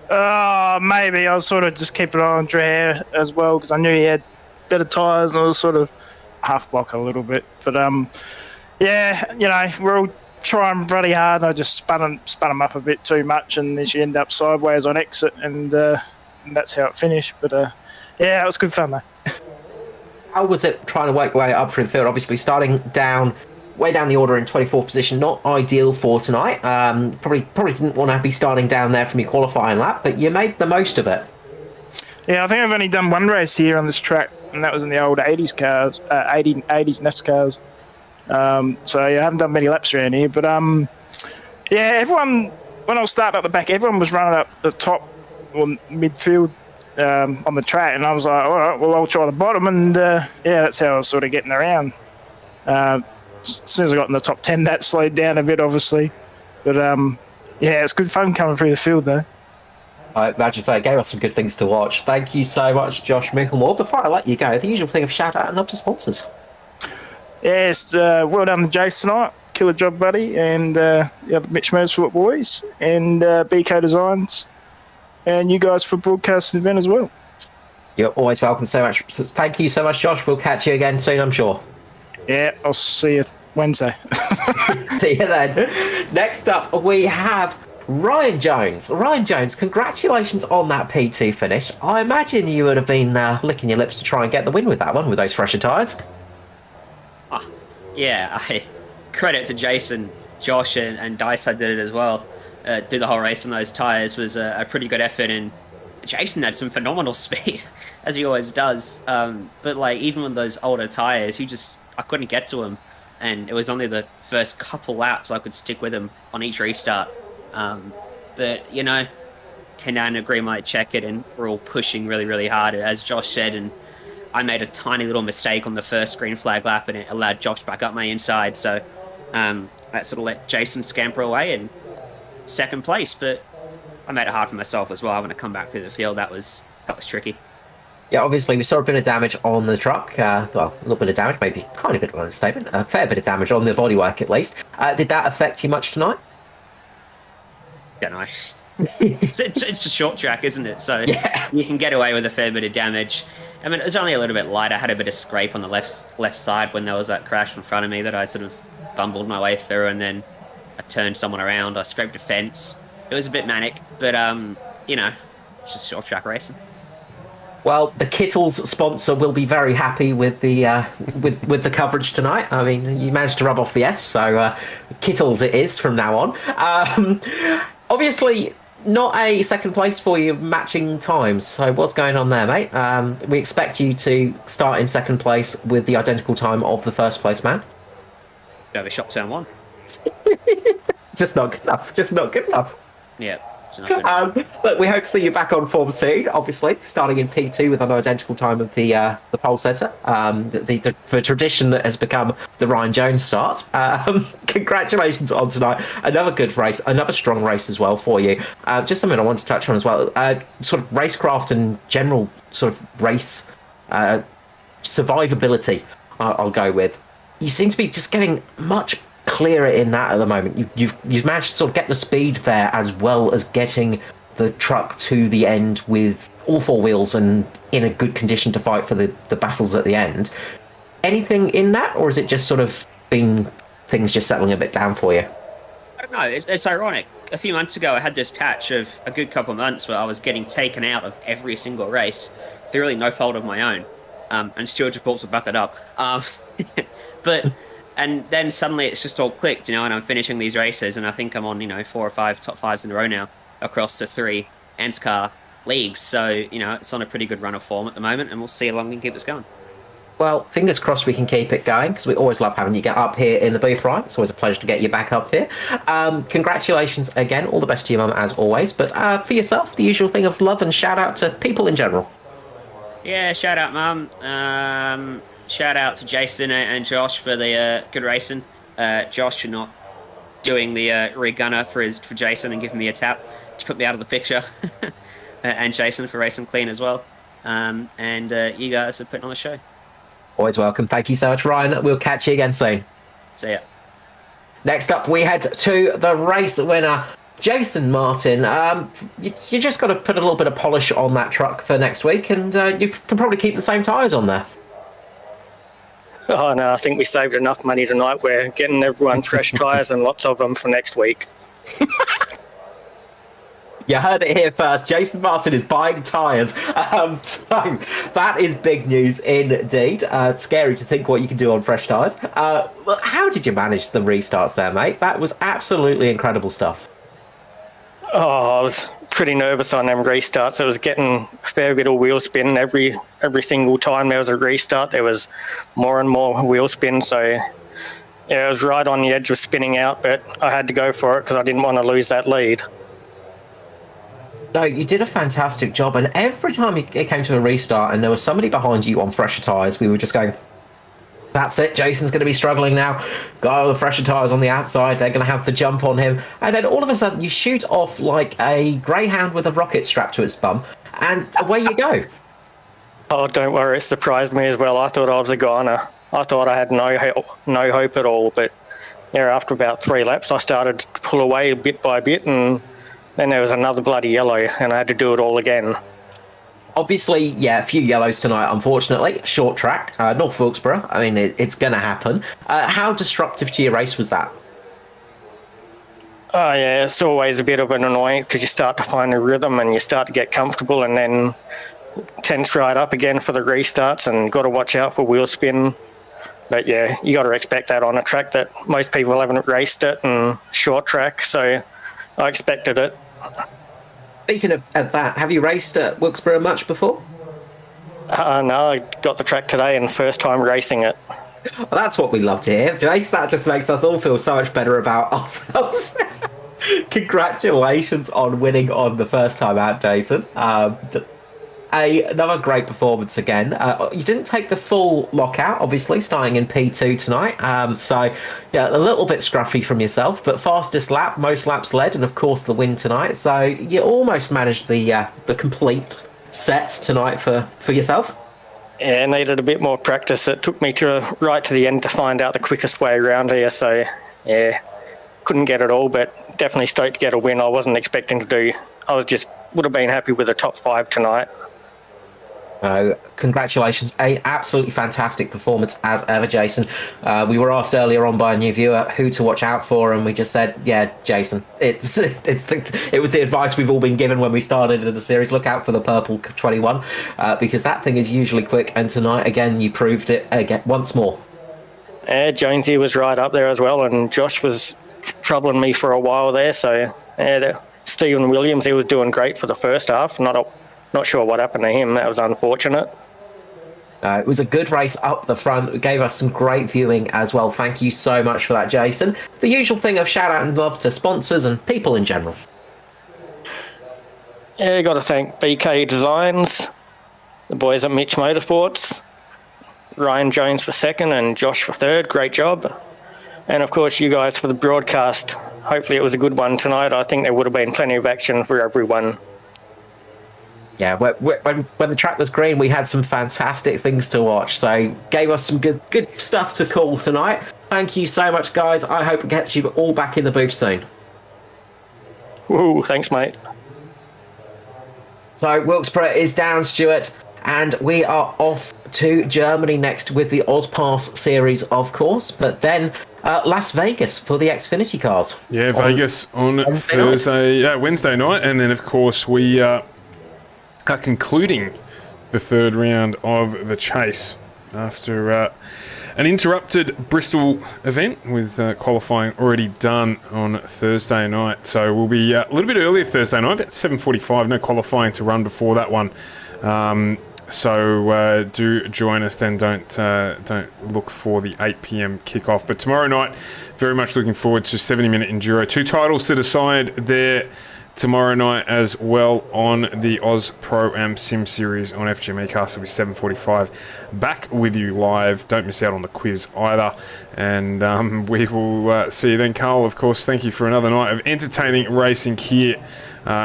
Maybe. I was sort of just keeping an eye on Dre as well because I knew he had better tyres and I was sort of half block a little bit. But, yeah, we're all trying bloody hard. And I just spun him up a bit too much and then she ended up sideways on exit and that's how it finished. But, yeah, it was good fun, though. How was it trying to work your way up through the field? Obviously, starting way down the order in 24th position, not ideal for tonight. Probably didn't want to be starting down there from your qualifying lap, but you made the most of it. Yeah, I think I've only done one race here on this track, and that was in the old 80s cars, 80s NASCARs. So yeah, I haven't done many laps around here, but yeah, everyone, when I was starting up the back, everyone was running up the top or midfield on the track, and I was like, all right, well, I'll try the bottom, and yeah, that's how I was sort of getting around. As soon as I got in the top 10, that slowed down a bit, obviously. But yeah, it's good fun coming through the field, though. I imagine so. It gave us some good things to watch. Thank you so much, Josh Micklemore. Before I let you go, the usual thing of shout out and up to sponsors. Yes, well done to Jace tonight. Killer job, buddy. And the other Mitch Motorsport boys. And BK Designs. And you guys for broadcasting the event as well. You're always welcome so much. Thank you so much, Josh. We'll catch you again soon, I'm sure. Yeah, I'll see you Wednesday. See you then. Next up, we have Ryan Jones. Ryan Jones, congratulations on that P2 finish. I imagine you would have been licking your lips to try and get the win with that one, with those fresher tyres. Yeah, credit to Jason, Josh, and Dice. I did it as well. Do the whole race on those tyres was a pretty good effort, and Jason had some phenomenal speed, as he always does. But like even with those older tyres, I couldn't get to him, and it was only the first couple laps I could stick with him on each restart. But Kenan and Green might check it, and we're all pushing really, really hard, as Josh said, and I made a tiny little mistake on the first green flag lap, and it allowed Josh back up my inside, so that sort of let Jason scamper away in second place, but I made it hard for myself as well, having to come back through the field. That was tricky. Yeah, obviously we saw a bit of damage on the truck. Well, a little bit of damage, maybe a tiny bit of an understatement. A fair bit of damage on the bodywork, at least. Did that affect you much tonight? Yeah, no. It's a short track, isn't it? So yeah, you can get away with a fair bit of damage. I mean, it was only a little bit light. I had a bit of scrape on the left side when there was that crash in front of me that I sort of bumbled my way through, and then I turned someone around. I scraped a fence. It was a bit manic, but it's just short track racing. Well, the Kittles sponsor will be very happy with the with the coverage tonight. I mean, you managed to rub off the S, so Kittles it is from now on. Obviously, not a second place for you matching times. So what's going on there, mate? We expect you to start in second place with the identical time of the first place man. Have a shot turn one. Just not good enough. Just not good enough. Yeah. But we hope to see you back on form soon, obviously, starting in P2 with an identical time of the pole setter, the tradition that has become the Ryan Jones start. Congratulations on tonight. Another good race, another strong race as well for you. Just something I want to touch on as well, sort of racecraft and general sort of race survivability, I'll go with. You seem to be just getting much clearer in that at the moment. You've managed to sort of get the speed there, as well as getting the truck to the end with all four wheels and in a good condition to fight for the battles at the end. Anything in that, or is it just sort of been things just settling a bit down for you? I don't know. It's ironic. A few months ago, I had this patch of a good couple of months where I was getting taken out of every single race through really no fault of my own, and Stewart reports will back it up. But and then suddenly it's just all clicked, and I'm finishing these races, and I think I'm on, 4 or 5 top 5s in a row now across the 3 ANZCAR leagues. So, it's on a pretty good run of form at the moment, and we'll see how long we can keep this going. Well, fingers crossed we can keep it going, because we always love having you get up here in the booth, right? It's always a pleasure to get you back up here. Congratulations again. All the best to your mum, as always. But for yourself, the usual thing of love and shout out to people in general. Yeah, shout out, Mum. shout out to Jason and Josh for the good racing. Josh for not doing the regunner for Jason and giving me a tap to put me out of the picture. And Jason for racing clean as well. And you guys are putting on the show. Always welcome. Thank you so much, Ryan. We'll catch you again soon. See ya. Next up, we head to the race winner, Jason Martin. You just got to put a little bit of polish on that truck for next week, and you can probably keep the same tyres on there. Oh, no, I think we saved enough money tonight. We're getting everyone fresh tyres and lots of them for next week. You heard it here first. Jason Martin is buying tyres. So that is big news indeed. It's scary to think what you can do on fresh tyres. How did you manage the restarts there, mate? That was absolutely incredible stuff. Oh, I was pretty nervous on them restarts. I was getting a fair bit of wheel spin every single time there was a restart. There was more and more wheel spin. So yeah, it was right on the edge of spinning out, but I had to go for it because I didn't want to lose that lead. No, you did a fantastic job, and every time it came to a restart and there was somebody behind you on fresher tyres, we were just going, that's it, Jason's going to be struggling now. Guy with the fresher tyres on the outside, they're going to have the jump on him. And then all of a sudden you shoot off like a greyhound with a rocket strapped to its bum, and away you go. Oh, don't worry, it surprised me as well. I thought I was a goner. I thought I had no hope at all, but yeah, after about 3 laps I started to pull away bit by bit, and then there was another bloody yellow, and I had to do it all again. Obviously, yeah, a few yellows tonight, unfortunately. Short track, North Wilkesboro. I mean, it's going to happen. How disruptive to your race was that? Oh, yeah, it's always a bit of an annoyance because you start to find a rhythm and you start to get comfortable, and then it tends right up again for the restarts, and got to watch out for wheel spin. But yeah, you got to expect that on a track that most people haven't raced it, and short track, so I expected it. Speaking of that, have you raced at Wilkesboro much before? No, I got the track today and first time racing it. Well, that's what we love to hear, Jace. That just makes us all feel so much better about ourselves. Congratulations on winning on the first time out, Jason. Another great performance again. You didn't take the full lockout, obviously, starting in P2 tonight. So, yeah, a little bit scruffy from yourself, but fastest lap, most laps led, and of course the win tonight. So you almost managed the complete sets tonight for yourself. Yeah, needed a bit more practice. It took me right to the end to find out the quickest way around here. So, yeah, couldn't get it all, but definitely stoked to get a win. I wasn't expecting to do. Would have been happy with a top 5 tonight. Congratulations, absolutely fantastic performance as ever, Jason. We were asked earlier on by a new viewer who to watch out for, and we just said, yeah, Jason. It was the advice we've all been given when we started in the series. Look out for the purple 21 because that thing is usually quick, and tonight again you proved it again once more. Yeah, Jonesy was right up there as well, and Josh was troubling me for a while there. So yeah, Stephen Williams, he was doing great for the first half. Not sure what happened to him. That was unfortunate. It was a good race up the front. It gave us some great viewing as well. Thank you so much for that, Jason. The usual thing of shout out and love to sponsors and people in general. Yeah, got to thank BK Designs, the boys at Mitch Motorsports, Ryan Jones for second and Josh for third. Great job. And of course, you guys for the broadcast. Hopefully it was a good one tonight. I think there would have been plenty of action for everyone. Yeah, when the track was green, we had some fantastic things to watch. So gave us some good stuff to call tonight. Thank you so much, guys. I hope it gets you all back in the booth soon. Woo, thanks, mate. So Wilkesboro is down, Stuart, and we are off to Germany next with the Ozpass series, of course. But then Las Vegas for the Xfinity cars. Yeah, Vegas on Wednesday night, and then of course we are concluding the third round of the chase after an interrupted Bristol event with qualifying already done on Thursday night. So we'll be a little bit earlier Thursday night, about 7:45. No qualifying to run before that one. So do join us then. Don't look for the 8 p.m. kickoff. But tomorrow night, very much looking forward to 70-minute enduro. 2 titles to decide there tomorrow night as well on the Oz Pro Am Sim Series on FGME Cast. It'll be 7:45. Back with you live. Don't miss out on the quiz either. And we will see you then. Carl, of course, thank you for another night of entertaining racing here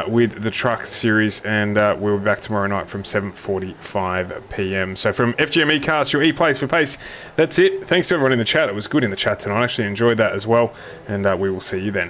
with the Truck Series. And we'll be back tomorrow night from 7:45 p.m. So from FGME Cast, your E-Place for Pace, that's it. Thanks to everyone in the chat. It was good in the chat tonight. I actually enjoyed that as well. And we will see you then.